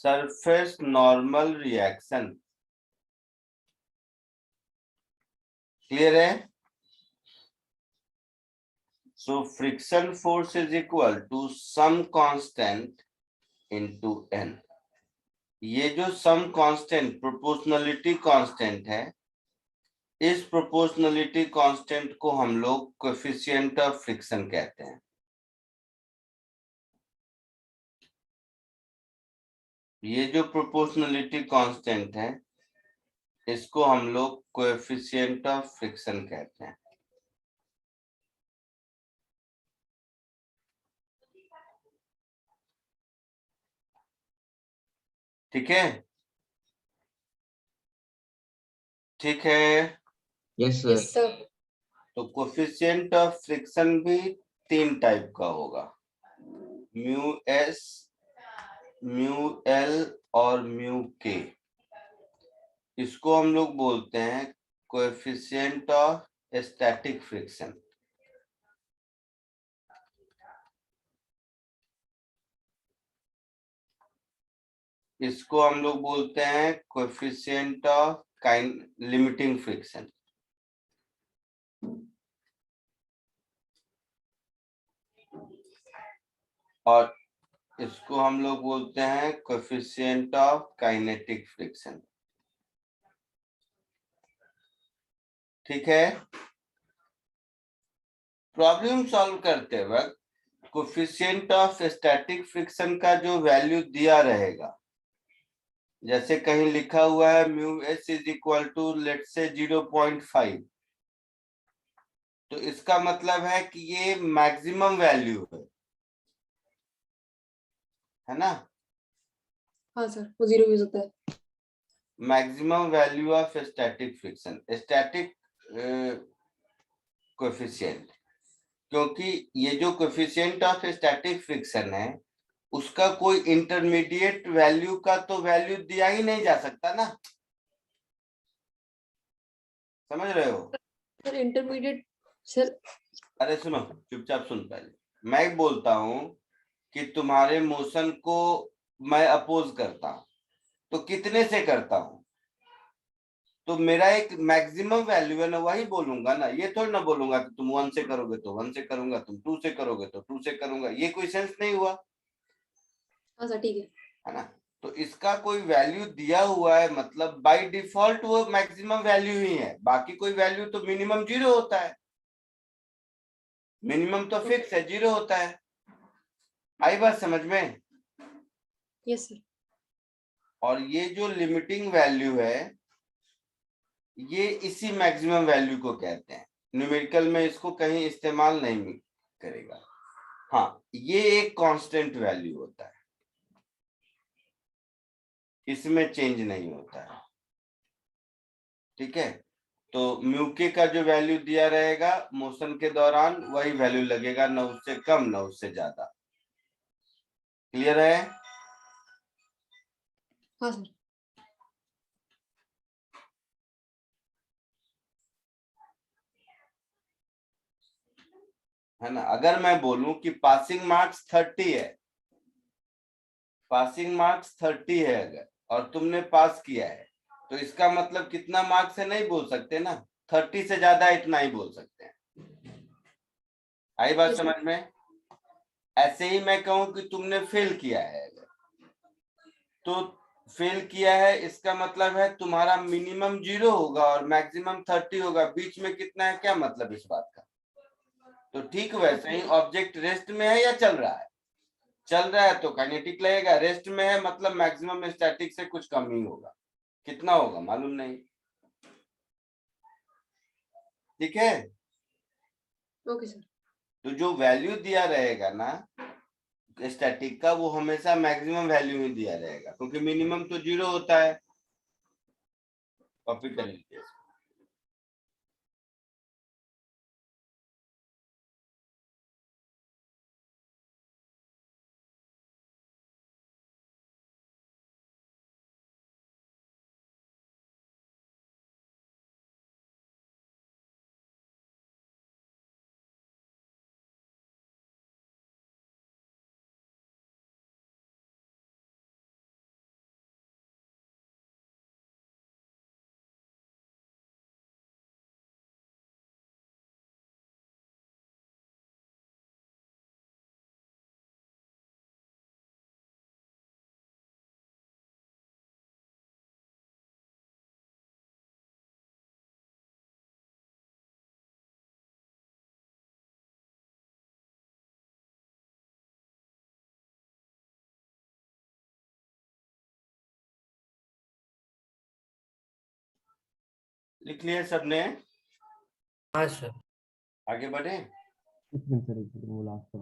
surface normal reaction। Clear है? So friction force is equal to some constant into n। ये जो some constant proportionality constant है, इस proportionality constant को हम लोग coefficient of friction कहते हैं। ये जो प्रोपोर्शनलिटी कांस्टेंट है इसको हम लोग कोएफिशिएंट ऑफ फ्रिक्शन कहते हैं। ठीक है? ठीक है?
Yes, sir.
Yes, sir.
तो कोएफिशिएंट ऑफ फ्रिक्शन भी तीन टाइप का होगा, म्यू एस, म्यू एल और म्यू के। इसको हम लोग बोलते हैं कोएफिशिएंट ऑफ स्टैटिक फ्रिक्शन। इसको हम लोग बोलते हैं कोएफिशिएंट ऑफ लिमिटिंग फ्रिक्शन। और इसको हम लोग बोलते हैं कोएफिशिएंट ऑफ काइनेटिक फ्रिक्शन। ठीक है, प्रॉब्लम सॉल्व करते वक्त कोएफिशिएंट ऑफ स्टैटिक फ्रिक्शन का जो वैल्यू दिया रहेगा, जैसे कहीं लिखा हुआ है mu S is equal to let say 0.5, तो इसका मतलब है कि ये मैक्सिमम वैल्यू है ना,
हाँ सर, वो 0 यूज होता है।
Maximum value of static friction, static coefficient, क्योंकि ये जो कोएफिशिएंट ऑफ स्टैटिक फ्रिक्शन है उसका कोई इंटरमीडिएट वैल्यू का तो वैल्यू दिया ही नहीं जा सकता ना, समझ रहे हो?
सर इंटरमीडिएट सर,
अरे सुनो, चुपचाप सुन पहले। मैं बोलता हूं कि तुम्हारे मोशन को मैं अपोज करता हूं, तो कितने से करता हूं, तो मेरा एक मैक्सिमम वैल्यू है ना, वही बोलूंगा ना, ये थोड़ी ना बोलूंगा कि तुम 1 से करोगे तो 1 से करूंगा, तुम 2 से करोगे तो 2 से करूंगा, ये कोई सेंस नहीं हुआ,
हाँ सर ठीक
है ना? तो इसका कोई वैल्यू दिया हुआ है, मतलब बाय डिफॉल्ट वो मैक्सिमम वैल्यू ही है, बाकी कोई वैल्यू तो मिनिमम 0 होता है, मिनिमम तो फिक्स है, 0 होता है। आई बात समझ में?
है। Yes sir.
और ये जो लिमिटिंग वैल्यू है ये इसी मैक्सिमम वैल्यू को कहते हैं, न्यूमेरिकल में इसको कहीं इस्तेमाल नहीं करेगा। हाँ, ये एक कांस्टेंट वैल्यू होता है, इसमें चेंज नहीं होता है। ठीक है, तो म्यू के का जो वैल्यू दिया रहेगा मोशन के दौरान वही वैल्यू लगेगा, ना उससे कम ना उससे ज्यादा। क्लियर है?
हाँ सर।
है ना? अगर मैं बोलूं कि पासिंग मार्क्स 30 है, पासिंग मार्क्स 30 है अगर, और तुमने पास किया है, तो इसका मतलब कितना मार्क्स है नहीं बोल सकते ना, 30 से ज्यादा इतना ही बोल सकते हैं। आई बात
Yes,
समझ में? ऐसे ही मैं कहूं कि तुमने फेल किया है अगर, तो फेल किया है इसका मतलब है तुम्हारा मिनिमम 0 होगा और मैक्सिमम 30 होगा, बीच में कितना है, क्या मतलब इस बात का? तो ठीक वैसे ही ऑब्जेक्ट रेस्ट में है या चल रहा है, चल रहा है तो काइनेटिक लगेगा, रेस्ट में है मतलब मैक्सिमम स्टैटिक से कुछ कम ही होगा, कितना होगा मालूम नहीं। ठीक है,
ओके सर।
तो जो वैल्यू दिया रहेगा ना स्टैटिक का वो हमेशा मैक्सिमम वैल्यू ही दिया रहेगा, क्योंकि मिनिमम तो 0 होता है। कॉपी कर लीजिए। लिख लिया सबने?
हाँ सर।
आगे बढ़े?
एक सेकंड सर, एक सेकंड, वो लास्ट का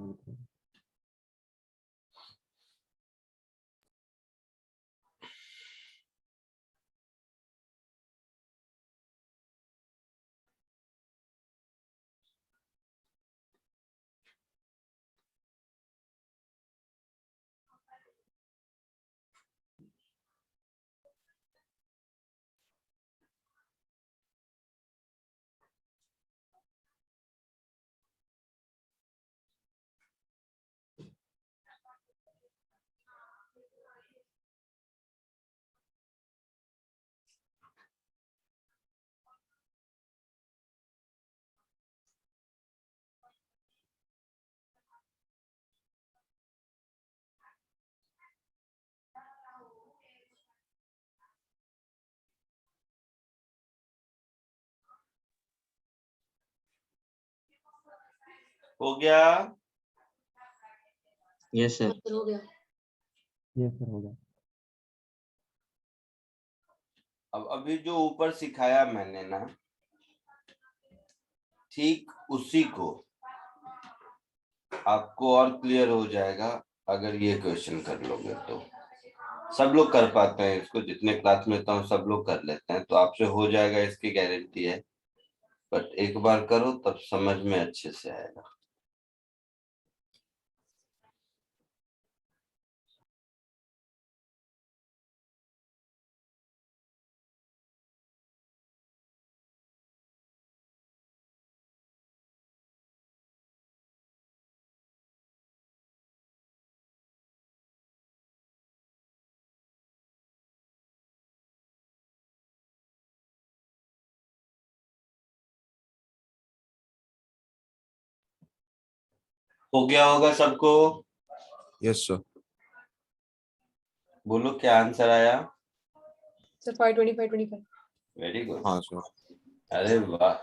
हो गया?
Yes sir.
सर हो गया।
यस सर हो गया।
अब अभी जो ऊपर सिखाया मैंने ना, ठीक उसी को आपको और क्लियर हो जाएगा अगर ये क्वेश्चन कर लोगे तो। सब लोग कर पाते हैं इसको, जितने क्लास में तो सब लोग कर लेते हैं, तो आपसे हो जाएगा इसकी गारंटी है। बट एक बार करो तब समझ में अच्छे से आएगा। हो गया होगा सबको?
Yes, sir.
बोलो क्या आंसर आया?
सर 520 525।
Very good.
हाँ sir.
अरे वाह,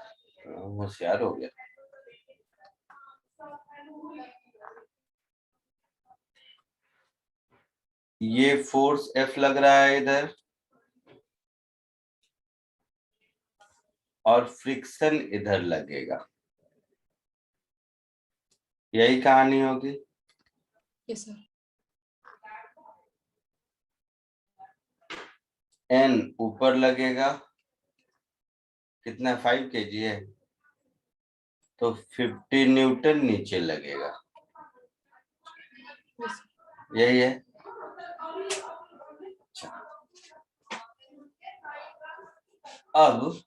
होशियार हो गया। ये फोर्स F लग रहा है इधर, और फ्रिक्शन इधर लगेगा। यही कहानी होगी।
Yes sir.
N ऊपर लगेगा, कितना 5 kg है, तो 50 न्यूटन नीचे लगेगा।
यस
यही है। अच्छा, अब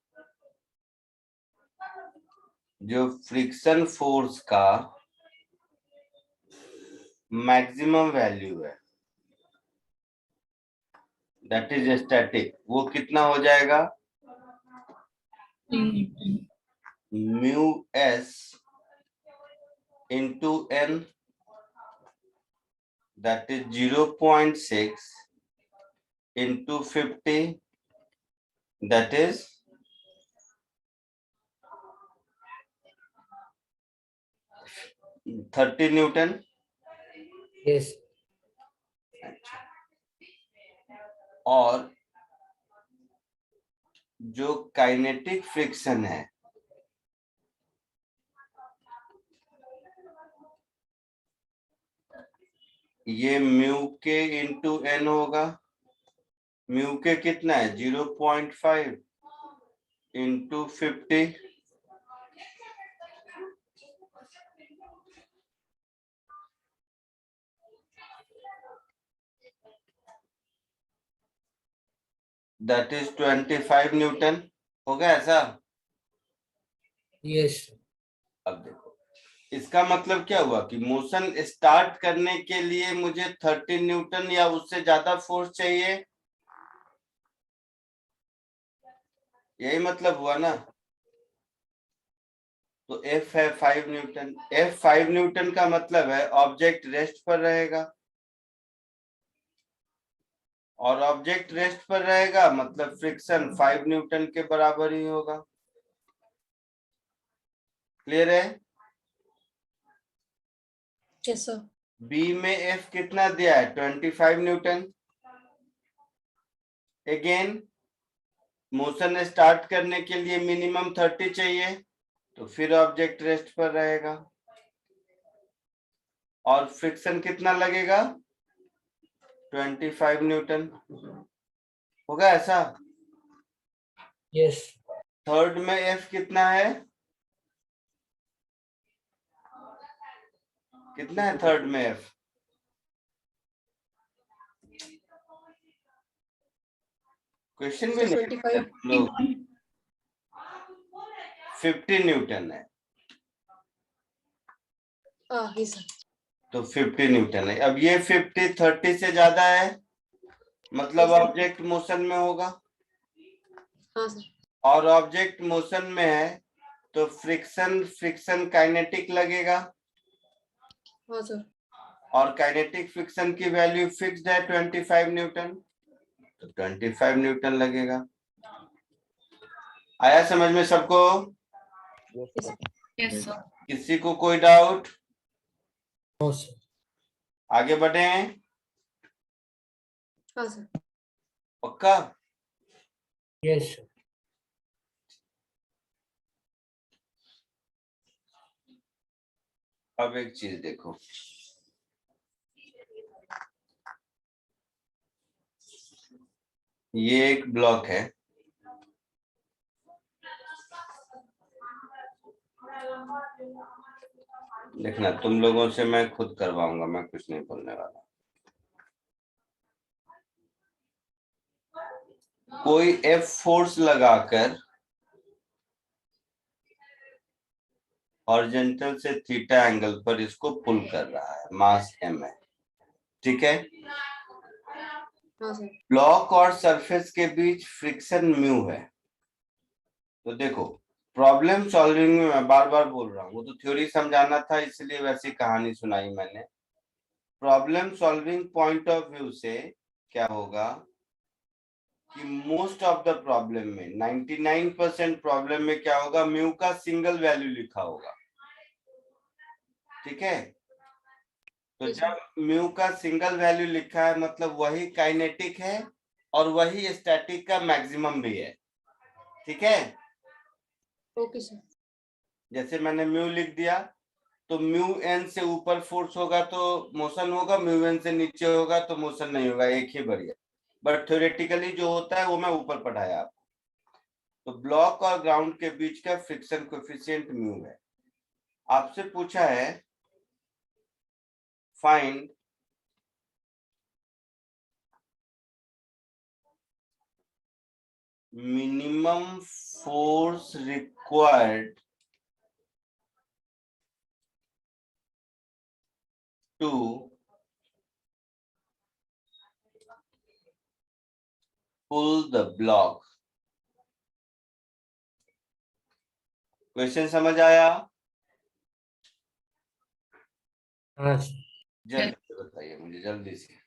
जो फ्रिक्शन फोर्स का मैक्सिमम वैल्यू है, दैट इज स्टैटिक, वो कितना हो जाएगा? Mu S into N, that is 0.6 into 50, that is 30 newton.
Yes
और जो काइनेटिक फ्रिक्शन है, ये म्यू के इंटू एन होगा। म्यू के कितना है? 0.5 इंटू 50, दैट इज 25 न्यूटन। होगा ऐसा?
यस
अब देखो, इसका मतलब क्या हुआ कि मोशन स्टार्ट करने के लिए मुझे 30 न्यूटन या उससे ज्यादा फोर्स चाहिए। यही मतलब हुआ ना। तो F है 5 न्यूटन। F 5 न्यूटन का मतलब है ऑब्जेक्ट रेस्ट पर रहेगा, और ऑब्जेक्ट रेस्ट पर रहेगा मतलब फ्रिक्शन 5 न्यूटन के बराबर ही होगा। क्लियर है?
Yes sir.
बी में F कितना दिया है? 25 न्यूटन। अगेन मोशन स्टार्ट करने के लिए मिनिमम 30 चाहिए, तो फिर ऑब्जेक्ट रेस्ट पर रहेगा। और फ्रिक्शन कितना लगेगा? 25 न्यूटन। होगा ऐसा?
यस
थर्ड में F कितना है? कितना है थर्ड में F? क्वेश्चन भी नहीं
25।
लोग। 50 न्यूटन है,
हाँ यस सर।
तो 50 न्यूटन है। अब ये 50 30 से ज्यादा है, मतलब
Yes, sir.
ऑब्जेक्ट मोशन में होगा।
हाँ सर।
और ऑब्जेक्ट मोशन में है तो फ्रिक्शन काइनेटिक लगेगा,
हाँ सर।
और काइनेटिक फ्रिक्शन की वैल्यू फिक्स्ड है 25 न्यूटन, तो 25 न्यूटन लगेगा। आया समझ में सबको?
Yes, sir.
किसी को कोई डाउट?
No sir.
आगे बढ़े?
हाँ सर।
पक्का?
Yes sir.
अब एक चीज देखो, ये एक ब्लॉक है, देखना तुम लोगों से मैं खुद करवाऊंगा, मैं कुछ नहीं बोलने वाला। कोई F फोर्स लगाकर हॉरिजॉन्टल से थीटा एंगल पर इसको पुल कर रहा है, मास m है, ठीक है।
हाँ सर।
ब्लॉक और सरफेस के बीच फ्रिक्शन म्यू है। तो देखो, प्रॉब्लम सॉल्विंग में मैं बार बार बोल रहा हूँ, वो तो थ्योरी समझाना था इसलिए वैसी कहानी सुनाई मैंने। Problem solving point of view से क्या होगा कि मोस्ट ऑफ द प्रॉब्लम में 99% प्रॉब्लम में क्या होगा, म्यू का सिंगल वैल्यू लिखा होगा, ठीक है। तो
Yes,
जब म्यू का सिंगल वैल्यू लिखा है मतलब वही काइनेटिक है और वही स्टैटिक का मैक्सिमम भी है, ठीक है।
Okay sir.
जैसे मैंने म्यू लिख दिया, तो म्यू एन से ऊपर फोर्स होगा तो मोशन होगा, म्यू एन से नीचे होगा तो मोशन नहीं होगा, एक ही बढ़िया। बट थ्योरेटिकली जो होता है वो मैं ऊपर पढ़ाया आपको। तो ब्लॉक और ग्राउंड के बीच का फ्रिक्शन कोएफिशिएंट म्यू है। आपसे पूछा है find minimum force required to pull the block। Question समझ आया?
हाँ सर।
जल्दी से बताइए मुझे, जल्दी से।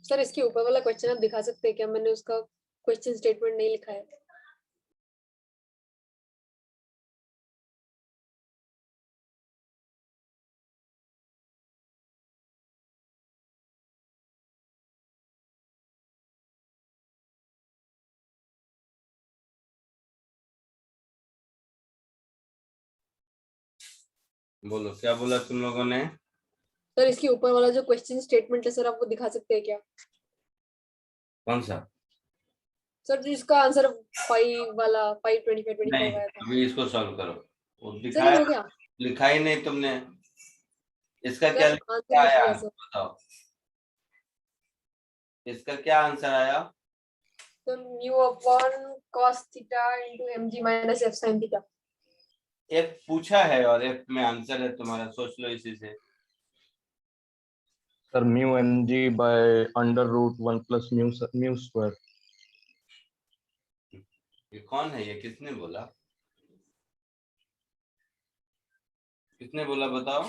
सर इसके ऊपर वाला क्वेश्चन आप दिखा सकते हैं क्या? मैंने उसका क्वेश्चन स्टेटमेंट नहीं लिखा है।
बोलो क्या बोला तुम लोगों ने?
सर इसके ऊपर वाला जो क्वेश्चन स्टेटमेंट है सर, आप वो दिखा सकते हैं क्या?
कौन सा?
सर जिसका आंसर 5 वाला 5 25 25
नहीं,
आया था।
अभी इसको सॉल्व करो। वो
सर ये
दिखाया,
हो गया
लिखा ही नहीं तुमने। इसका क्या
सर,
लिखा
आंसर लिख
आया
लिया सर।
बताओ, इसका क्या आंसर आया?
तो mu upon cos theta into mg minus f sin theta.
F पूछा है और एफ में आंसर है तुम्हारा, सोच लो इसी से।
Sir mu M G by under root 1 plus mu square.
ये कौन है, ये किसने बोला? किसने बोला बताओ?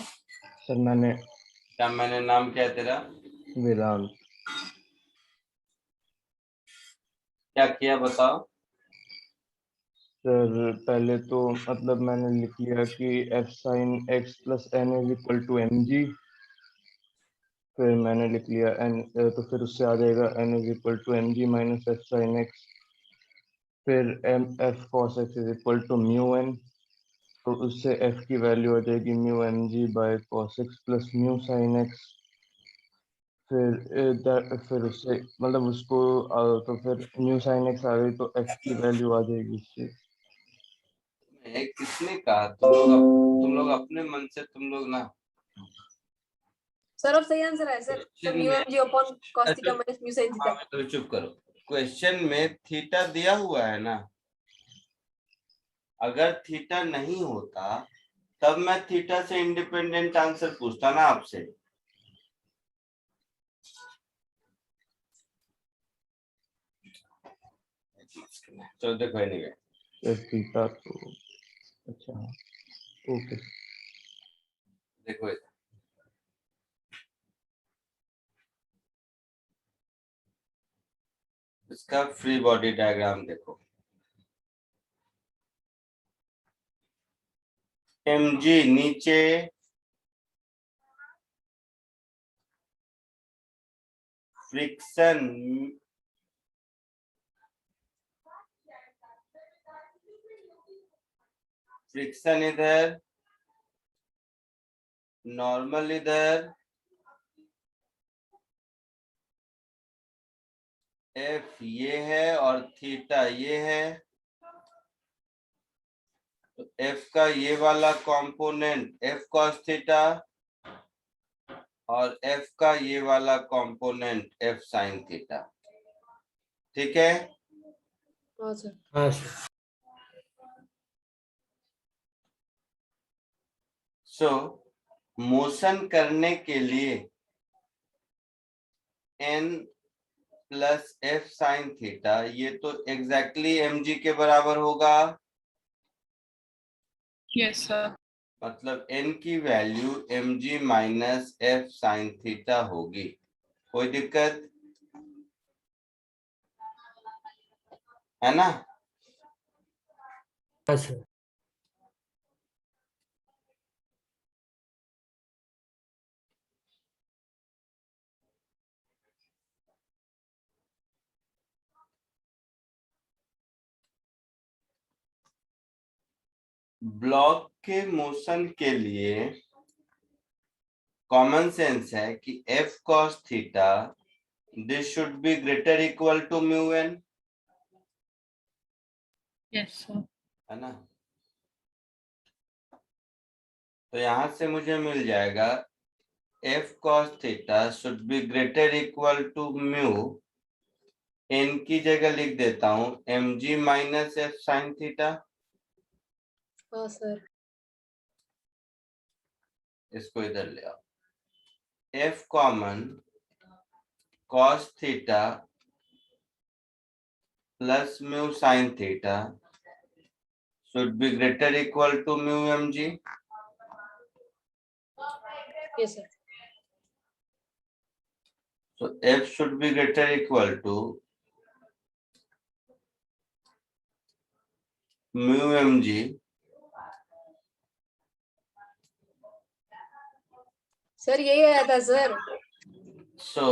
सर मैंने।
क्या मैंने, नाम क्या है तेरा?
वेदांत।
क्या किया बताओ?
सर पहले तो मतलब मैंने लिख लिया कि F sine X plus N is equal to M G. फिर मैंने लिख लिया एन, तो फिर उससे आ जाएगा N is equal to M G minus F sine X. फिर M F cos X is equal to mu N, तो उससे एफ की वैल्यू आ जाएगी mu M G by cos X plus mu sine X. फिर उससे मतलब उसको तो फिर म्यू साइन एक्स आ गई तो एफ की वैल्यू आ जाएगी उससे।
किसने कहा? तुम लोग अपने मन से तुम लोग ना।
सर अब सही आंसर है सर। तो mu mg upon cos theta minus mu sin theta.
तो चुप करो। क्वेश्चन में थीटा दिया हुआ है ना, अगर थीटा नहीं होता तब मैं थीटा से इंडिपेंडेंट आंसर पूछता ना आपसे। चलो देखो एनीवे
फिर थीटा तो अच्छा हाँ ओके
देखो इधर। इसका फ्री बॉडी डायग्राम देखो। mg नीचे, फ्रिक्शन इधर, नॉर्मल इधर, एफ ये है और थीटा ये है। तो एफ का ये वाला कंपोनेंट एफ कॉस थीटा और एफ का ये वाला कंपोनेंट एफ साइन थीटा। ठीक है।
हाँ सर।
हाँ सर।
सो मोशन करने के लिए n plus F sine theta ये तो एग्जैक्टली mg के बराबर होगा।
Yes, sir.
मतलब n की value mg minus F sine theta होगी। कोई दिक्कत है ना?
हाँ सर।
ब्लॉक के मोशन के लिए कॉमन सेंस है कि F cos theta this should be greater equal to mu N,
Yes, sir.
है ना? तो यहां से मुझे मिल जाएगा F cos theta should be greater equal to mu, N की जगह लिख देता हूं mg minus F sine theta.
हाँ सर।
इसको इधर ले आओ। F common cos theta plus mu sine theta should be greater equal to mu mg।
Yes sir.
So f should be greater equal to mu mg
sir यही आया था sir.
so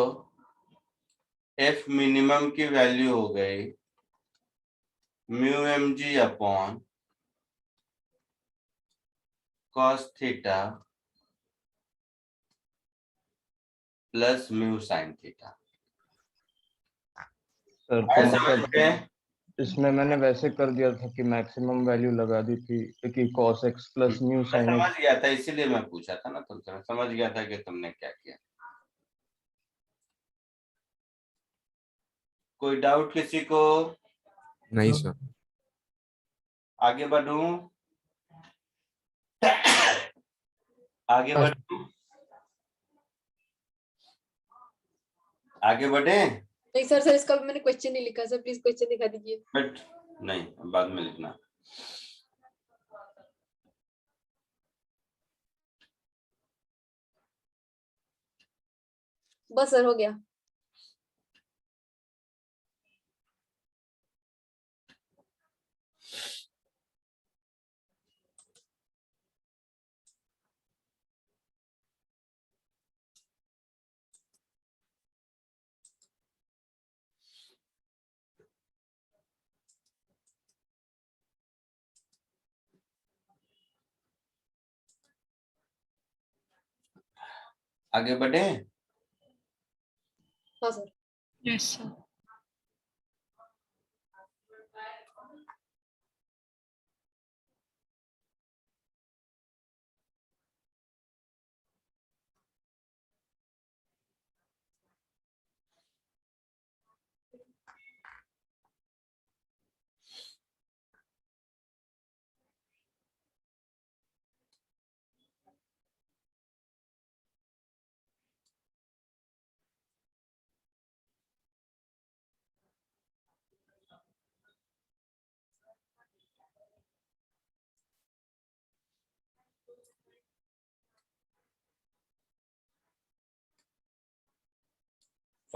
f minimum की value हो गई mu mg upon cos theta plus mu sine theta.
Sir तो
समझ
मतलब
में?
इसमें मैंने वैसे कर दिया था कि मैक्सिमम वैल्यू लगा दी थी कि cos x प्लस म्यू
मैं
साइन
समझ
x।
गया था इसीलिए मैं पूछा था ना तुमसे, मैं समझ गया था कि तुमने क्या किया। कोई डाउट किसी को?
नहीं सर।
आगे बढ़ूं? आगे बढ़ूं? आगे बढ़े?
नहीं सर, सर इसका मैंने क्वेश्चन नहीं लिखा सर, प्लीज क्वेश्चन दिखा दीजिए।
बट नहीं, बाद में लिखना।
बस सर हो गया।
आगे बढ़े?
हाँ sir.
Yes, sir.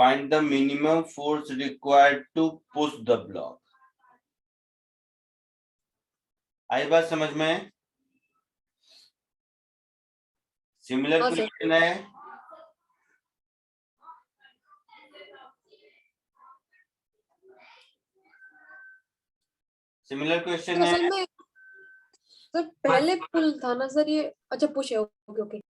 Find the minimum force required to push the block. आई बात समझ में? सिमिलर
हाँ, सर।
क्वेश्चन है। सिमिलर क्वेश्चन
तो
है।
असल में सर पहले पुल था ना सर ये, अच्छा पुश है, ओके ओके।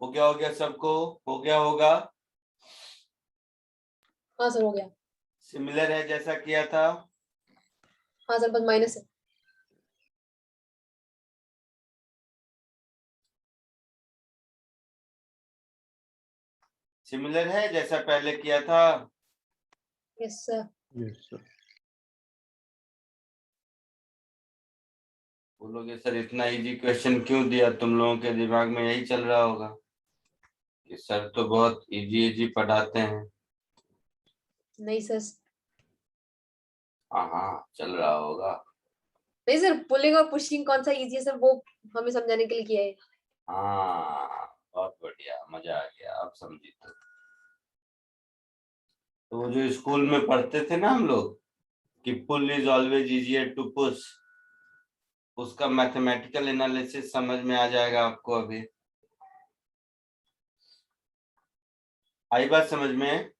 हो गया सबको? हो गया होगा।
हाँ सर हो गया।
सिमिलर है जैसा किया था।
हाँ सर बस माइनस है।
सिमिलर है जैसा पहले किया था।
Yes sir.
Yes sir.
बोलोगे सर इतना इजी क्वेश्चन क्यों दिया? तुम लोगों के दिमाग में यही चल रहा होगा कि सर तो बहुत इजी इजी पढ़ाते हैं।
नहीं सर,
हाँ चल रहा होगा।
नहीं सर, पुलिंग और पुशिंग कौन सा इजी है सर, वो हमें समझाने के लिए किया है।
हाँ बहुत बढ़िया, मजा आ गया, अब समझी। तो वो जो स्कूल में पढ़ते थे ना हम लोग कि pull is always easier to push, उसका मैथमेटिकल एनालिसिस समझ में आ जाएगा आपको अभी। आई बात समझ में?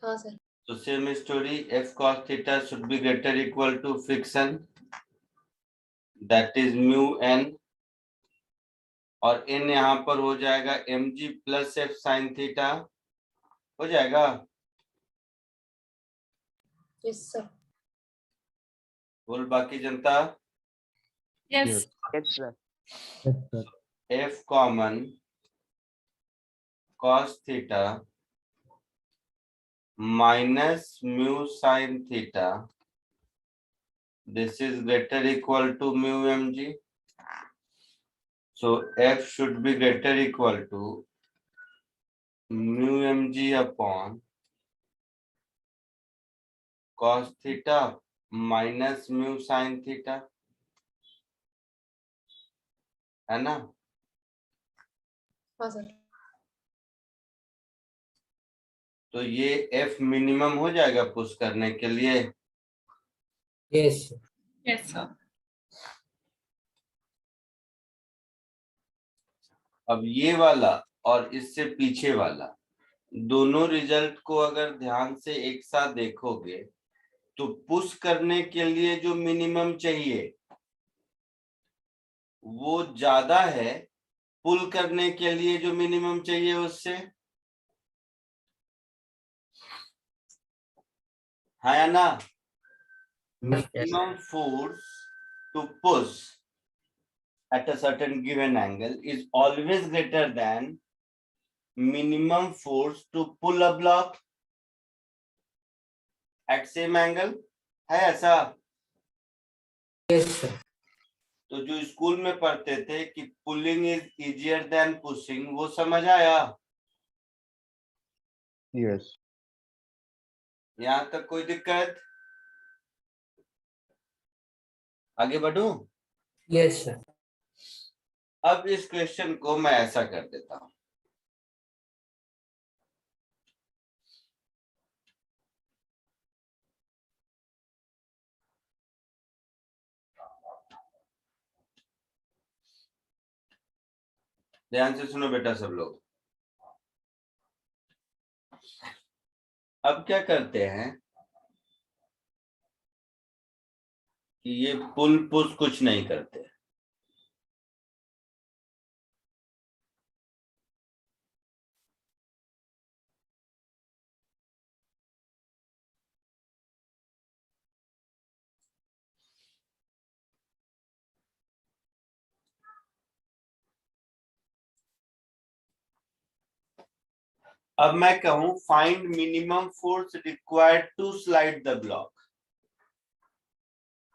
हाँ सर।
तो same story, F cos theta should be greater equal to friction that is mu N, और एन यहाँ पर हो जाएगा M G plus F sine theta, हो जाएगा।
Yes sir.
बोल बाकी जनता।
Yes.
Yes sir.
F common cos theta minus mu sin theta, this is greater equal to mu mg, so f should be greater equal to mu mg upon cos theta minus mu sin theta, है ना?
हाँ sir.
तो ये f minimum हो जाएगा push करने के लिए।
Yes
Yes, sir.
अब ये वाला और इससे पीछे वाला दोनों रिजल्ट को अगर ध्यान से एक साथ देखोगे तो पुश करने के लिए जो मिनिमम चाहिए वो ज्यादा है पुल करने के लिए जो मिनिमम चाहिए उससे, है या ना? Minimum force to push at a certain given angle is always greater than minimum force to pull a block at same angle, है ऐसा?
यस
तो जो स्कूल में पढ़ते थे कि pulling is easier than pushing, वो समझ आया?
यस।
यहाँ तक कोई दिक्कत? आगे बढ़ूं?
Yes sir.
अब इस क्वेश्चन को मैं ऐसा कर देता हूं, ध्यान से सुनो बेटा सब लोग। अब क्या करते हैं कि ये पुल पुश कुछ नहीं करते, अब मैं कहूं find minimum force required to slide the block,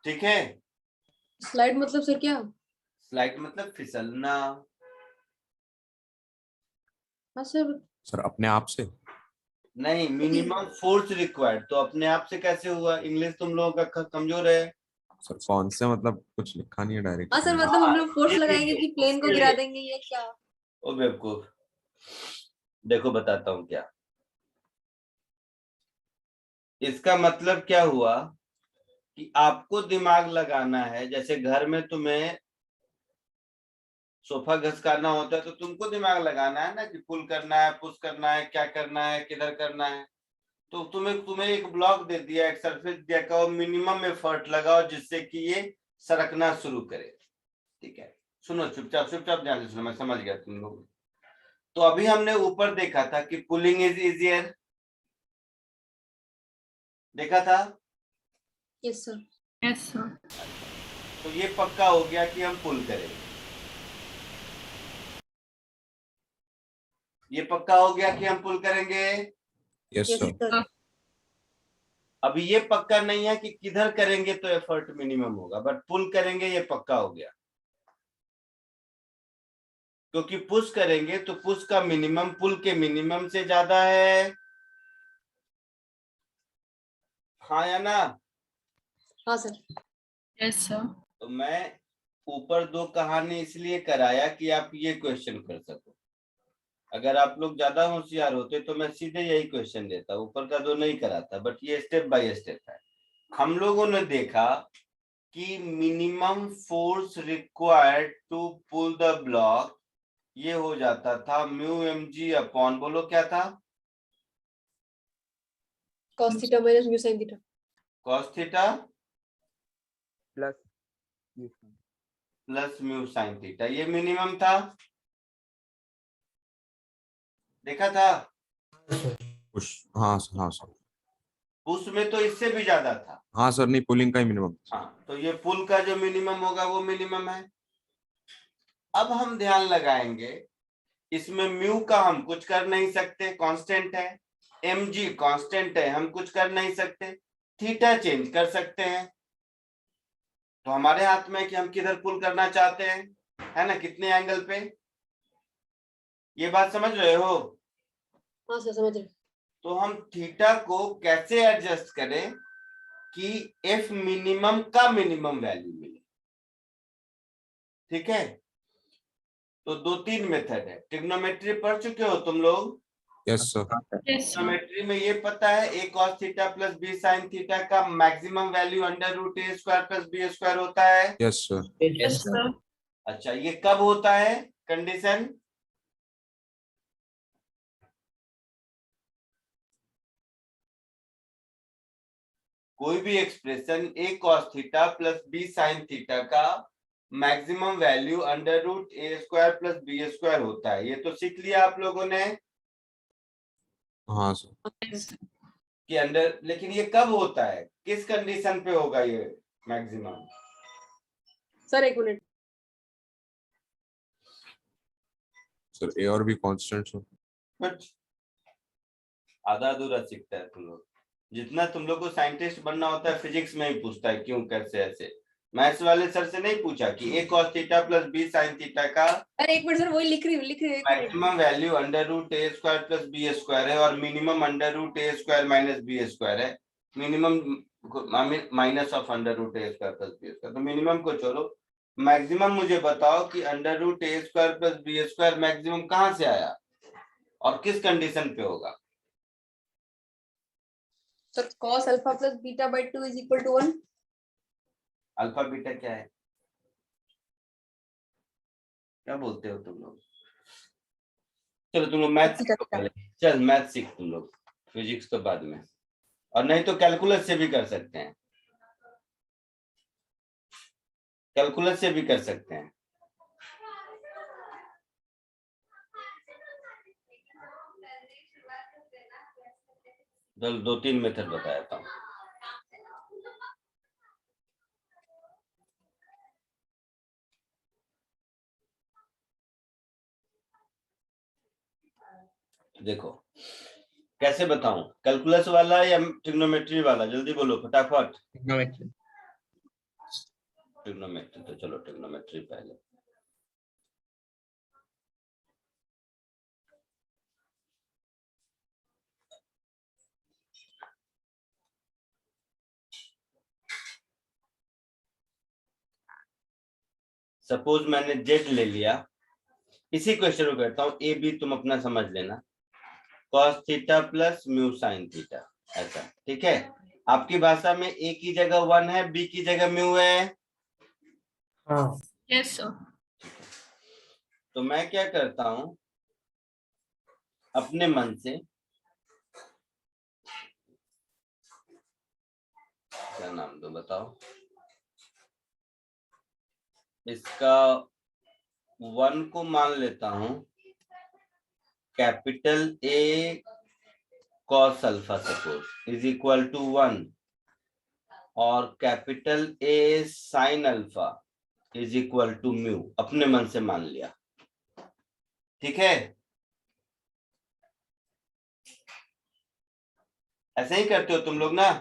ठीक है?
स्लाइड मतलब सर क्या?
स्लाइड मतलब फिसलना।
हाँ सर,
सर अपने आप से?
नहीं, मिनिमम फोर्स रिक्वायर्ड तो अपने आप से कैसे हुआ? इंग्लिश तुम लोगों का कमजोर है।
सर कौन से, मतलब कुछ लिखा नहीं है डायरेक्ट।
हाँ सर, मतलब हम लोग फोर्स
ये
लगाएंगे
देखो,
कि प्लेन को
इसके
गिरा
लिए-
देंगे या क्या?
ओ बेवकूफ, देखो बताता हूँ क्या इसका मतलब क्या हुआ कि आपको दिमाग लगाना है। जैसे घर में तुम्हें सोफा घसकाना होता है तो तुमको दिमाग लगाना है ना कि पुल करना है, पुश करना है, क्या करना है, किधर करना है। तो तुम्हें एक ब्लॉक दे दिया, एक सरफेस दिया, कहो मिनिमम एफर्ट लगाओ जिससे कि ये सरकना शुरू करे। ठीक है, सुनो चुपचाप चुपचाप ध्यान से सुनो, मैं समझ गया तुम लोग। तो अभी हमने ऊपर देखा था कि पुलिंग इज इजियर, देखा था।
Yes sir.
Yes, sir.
तो ये पक्का हो गया कि हम पुल करेंगे, ये पक्का हो गया कि हम पुल करेंगे।
Yes
yes
sir.
सर।
अभी ये पक्का नहीं है कि किधर करेंगे तो एफर्ट मिनिमम होगा, बट पुल करेंगे ये पक्का हो गया। क्योंकि पुश करेंगे तो पुश का मिनिमम पुल के मिनिमम से ज्यादा है, हाँ या ना?
हाँ सर।
Yes, sir.
तो मैं ऊपर दो कहानी इसलिए कराया कि आप ये क्वेश्चन कर सको। अगर आप लोग ज्यादा होशियार होते तो मैं सीधे यही क्वेश्चन देता, ऊपर का दो नहीं कराता, बट ये स्टेप बाय स्टेप है। हम लोगों ने देखा कि minimum force required to pull the block ये हो जाता था म्यू एम जी अपॉन, बोलो क्या था?
cos theta minus mu sin theta.
Cos theta
plus
plus mu sine theta, ये मिनिमम था, देखा था।
पुश, हाँ सर, हाँ सर।
पुश में तो इससे भी ज्यादा था।
हाँ सर, नहीं पुलिंग का ही मिनिमम।
हाँ, तो ये पुल का जो मिनिमम होगा वो मिनिमम है। अब हम ध्यान लगाएंगे, इसमें म्यू का हम कुछ कर नहीं सकते, कांस्टेंट है। एम जी कांस्टेंट है, हम कुछ कर नहीं सकते। थीटा चेंज कर सकते हैं, तो हमारे हाथ में है कि हम किधर पुल करना चाहते हैं, है ना, कितने एंगल पे। ये बात समझ रहे हो?
हाँ सर, समझ रहे।
तो हम थीटा को कैसे एडजस्ट करें कि एफ मिनिमम का मिनिमम वैल्यू मिले। ठीक है, तो दो तीन मेथड है। ट्रिग्नोमेट्री पढ़ चुके हो तुम लोग?
Yes sir.
Yes, sir.
Trigonometry में ये पता है a cos theta plus b sin theta का maximum value under root a square plus b square होता है।
Yes sir.
Yes, sir.
अच्छा, ये कब होता है कंडीशन? कोई भी expression a cos theta plus b sin theta का maximum value under root a square plus b square होता है, ये तो सीख लिया आप लोगों ने
हाँ सर।
Yes, sir.
कि अंडर, लेकिन ये कब होता है, किस कंडीशन पे होगा ये मैक्सिमम?
सर एक मिनट।
सर ए और बी कांस्टेंट सर।
बट आधा अधूरा सीखता है तुम लोग। जितना तुम लोग को साइंटिस्ट बनना होता है फिजिक्स में ही पूछता है क्यों कैसे ऐसे। मैथ्स वाले सर से नहीं पूछा कि a cos theta plus b sin theta का
अरे एक मिनट सर, वही लिख रही हूँ एक minute.
Maximum value under root a square plus b square है और minimum under root a square minus b square है। Minimum minus of under root a square plus b square, तो मिनिमम को छोड़ो, मैक्सिमम मुझे बताओ कि under root a square plus b square maximum कहाँ से आया और किस कंडीशन पे होगा?
Sir cos alpha plus beta by 2 is equal to 1।
Alpha beta क्या है, क्या बोलते हो तुम लोग? चलो तुम लोग मैथ सीखो पहले, चल मैथ सीख तुम लोग, फिजिक्स तो बाद में, और नहीं तो कैलकुलस से भी कर सकते हैं, कैलकुलस से भी कर सकते हैं। दो तीन मेथड बताया था। देखो कैसे बताऊं, कैलकुलस वाला या ट्रिग्नोमेट्री वाला, जल्दी बोलो फटाफट। ट्रिग्नोमेट्री, तो चलो ट्रिग्नोमेट्री पहले। सपोज मैंने जेड ले लिया, इसी क्वेश्चन को कहता हूँ, ए बी तुम अपना समझ लेना, cos theta plus mu sine theta, ऐसा, ठीक है। आपकी भाषा में ए की जगह 1 है, बी की जगह म्यू है।
हाँ
Yes, sir.
तो मैं क्या करता हूं, अपने मन से, क्या नाम दो बताओ, इसका 1 को मान लेता हूं capital A cos alpha suppose is equal to 1, और capital A sign alpha is equal to mu, अपने मन से मान लिया, ठीक है। ऐसे ही करते हो तुम लोग ना।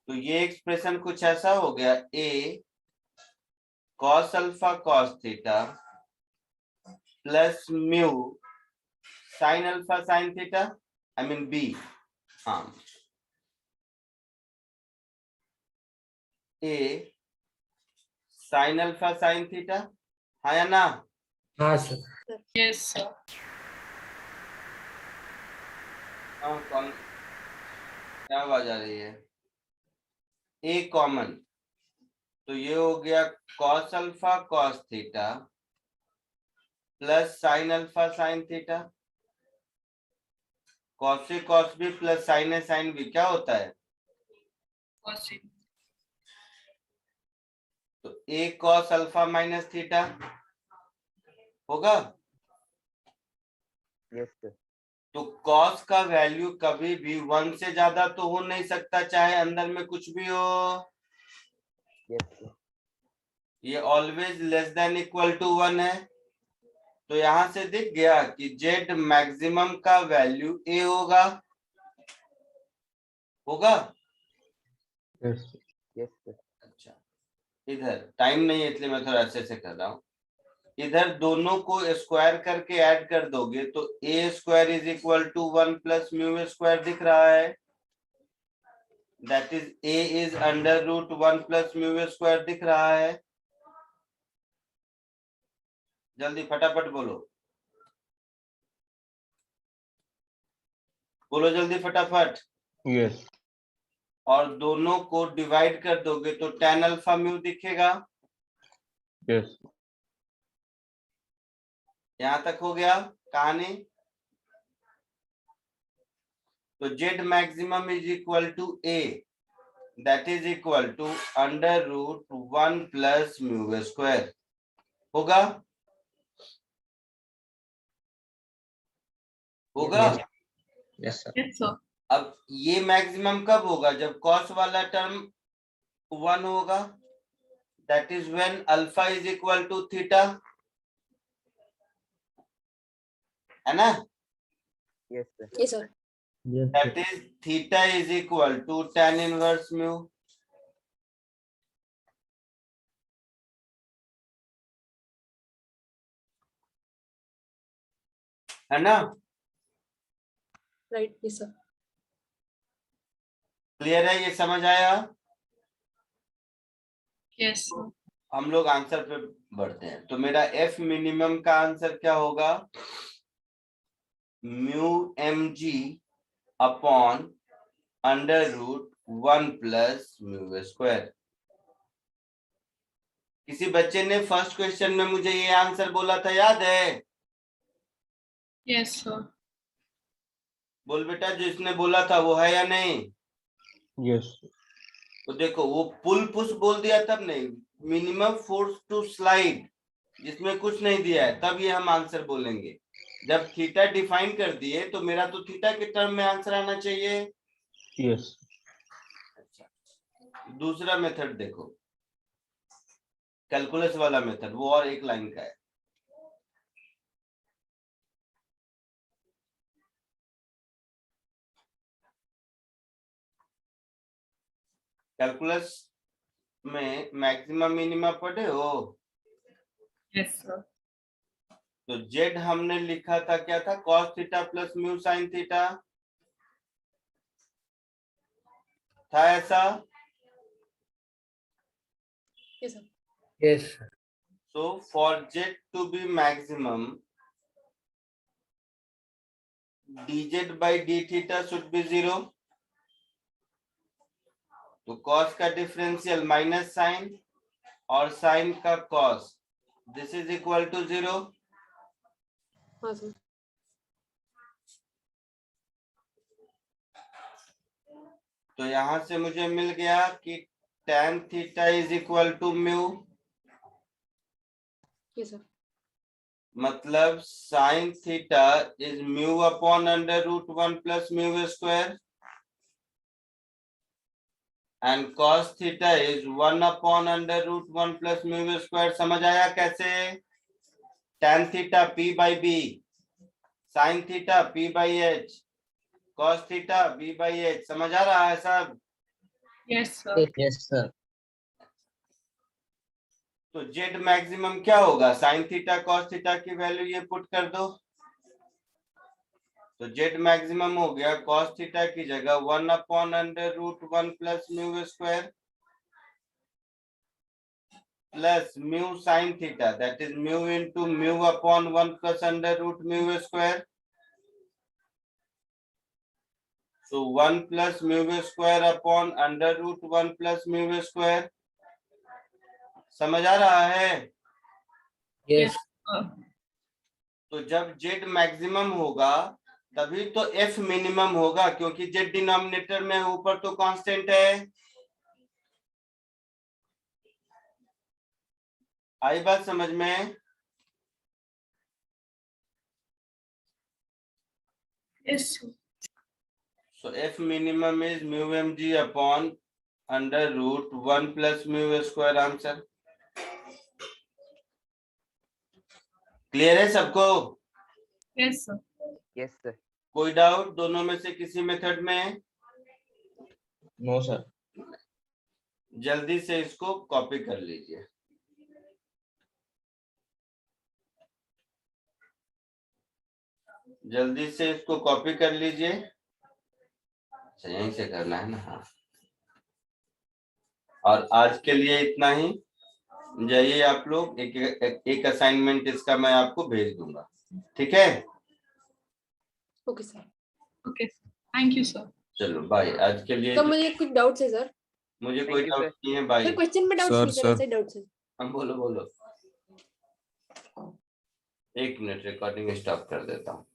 तो ये एक्सप्रेशन कुछ ऐसा हो गया, a cos alpha cos theta plus mu sin alpha sin theta, I mean b, हाँ, a sign alpha sin theta, हाँ या ना।
हाँ सर।
Yes, sir.
हाँ, कौन, क्या आवाज आ रही है, ए कॉमन, तो ये हो गया cos alpha cos theta plus sign alpha sin theta, cos से कॉस भी प्लस साइन है साइन भी, क्या होता है,
Cosine.
तो ए कॉस अल्फा माइनस थीटा होगा।
Yes sir.
तो कॉस का वैल्यू कभी भी 1 से ज्यादा तो हो नहीं सकता, चाहे अंदर में कुछ भी हो,
यस सर।
ये always less than equal to 1 है। तो यहां से दिख गया कि जेड मैक्सिमम का वैल्यू ए होगा, होगा।
Yes yes sir.
अच्छा, इधर टाइम नहीं है इसलिए मैं थोड़ा ऐसे से कर रहा हूँ, इधर दोनों को स्क्वायर करके ऐड कर दोगे तो a square is equal to 1 plus mu square दिख रहा है, that is a is under root 1 plus mu square दिख रहा है। जल्दी फटाफट बोलो, बोलो जल्दी फटाफट।
यस
और दोनों को डिवाइड कर दोगे तो tan अल्फा म्यू दिखेगा।
यस
यहां तक हो गया कहानी। तो Z maximum is equal to A, that is equal to under root 1 plus mu square होगा, होगा।
Yes sir.
Yes, sir.
अब ये मैक्सिमम कब होगा, जब कॉस वाला टर्म 1 होगा, that is when alpha is equal to theta, है ना।
Yes sir.
Yes, sir.
Yes,
that is theta is equal to tan inverse mu, है ना।
Right. Yes, sir.
क्लियर है, ये समझ आया।
Yes, sir.
हम लोग आंसर पे बढ़ते हैं। तो मेरा एफ मिनिमम का आंसर क्या होगा, mu M G upon under root 1 plus mu square. किसी बच्चे ने फर्स्ट क्वेश्चन में मुझे ये आंसर बोला था, याद है।
Yes, sir.
बोल बेटा, जो इसने बोला था वो है या नहीं।
यस
तो देखो, वो पुल पुश बोल दिया तब नहीं, मिनिमम फोर्स टू स्लाइड जिसमें कुछ नहीं दिया है तब ये हम आंसर बोलेंगे। जब थीटा डिफाइन कर दिए तो मेरा तो थीटा के टर्म में आंसर आना चाहिए।
यस
अच्छा, दूसरा मेथड देखो, कैलकुलस वाला मेथड, वो और एक लाइन का है। कैलकुलस में मैक्सिमम मिनिमम पढ़े हो।
Yes, sir.
तो जेड हमने लिखा था, क्या था, cos theta plus mu sine theta था, ऐसा।
Yes, sir.
Yes, sir.
So for z to be maximum, dz by d theta should be 0. तो cos का डिफरेंशियल माइनस साइन और साइन का cos, this is equal to 0.
हाँ sir.
तो यहां से मुझे मिल गया कि tan theta is equal to mu.
Yes, sir.
मतलब sine theta is mu upon under root 1 plus mu square and cos theta is 1 upon under root 1 plus mu square. समझ आया कैसे? tan theta p by b, sine theta p by h, cos theta b by h. समझ आ रहा है सब?
Yes, sir.
Yes, sir.
तो z maximum क्या होगा? साइन थीटा cos थीटा की वैल्यू ये पुट कर दो. तो z मैक्सिमम हो गया cos थीटा की जगह 1 upon under root 1 plus mu square plus mu sine theta, that is mu into mu upon 1 plus under root mu square. So 1 plus mu square upon under root 1 plus mu square. समझ आ रहा है?
Yes.
Sir.
तो जब z maximum होगा तभी तो f minimum होगा, क्योंकि z डिनोमिनेटर में ऊपर तो कांस्टेंट है. आई बात समझ में?
Yes, sir.
So f minimum is mu mg upon under root 1 plus mu square. Answer clear है सबको?
Yes, sir.
Yes, sir.
कोई डाउट दोनों में से किसी मेथड में?
No sir.
जल्दी से इसको कॉपी कर लीजिए. जल्दी से इसको कॉपी कर लीजिए. अच्छा यहीं से करना है ना? हाँ. और आज के लिए इतना ही. जाइए आप लोग, एक असाइनमेंट इसका मैं आपको भेज दूंगा. ठीक है?
Okay sir.
Okay, sir. Thank you, sir.
चलो बाय. आज के लिए
तो मुझे कुछ डाउट्स है सर.
मुझे
Thank
कोई
you,
डाउट
sir.
नहीं है. बाय.
सर क्वेश्चन में डाउट्स
Sir,
नहीं सर,
sir.
ऐसे डाउट्स है.
हम बोलो. 1 मिनट रिकॉर्डिंग स्टॉप कर देता हूँ.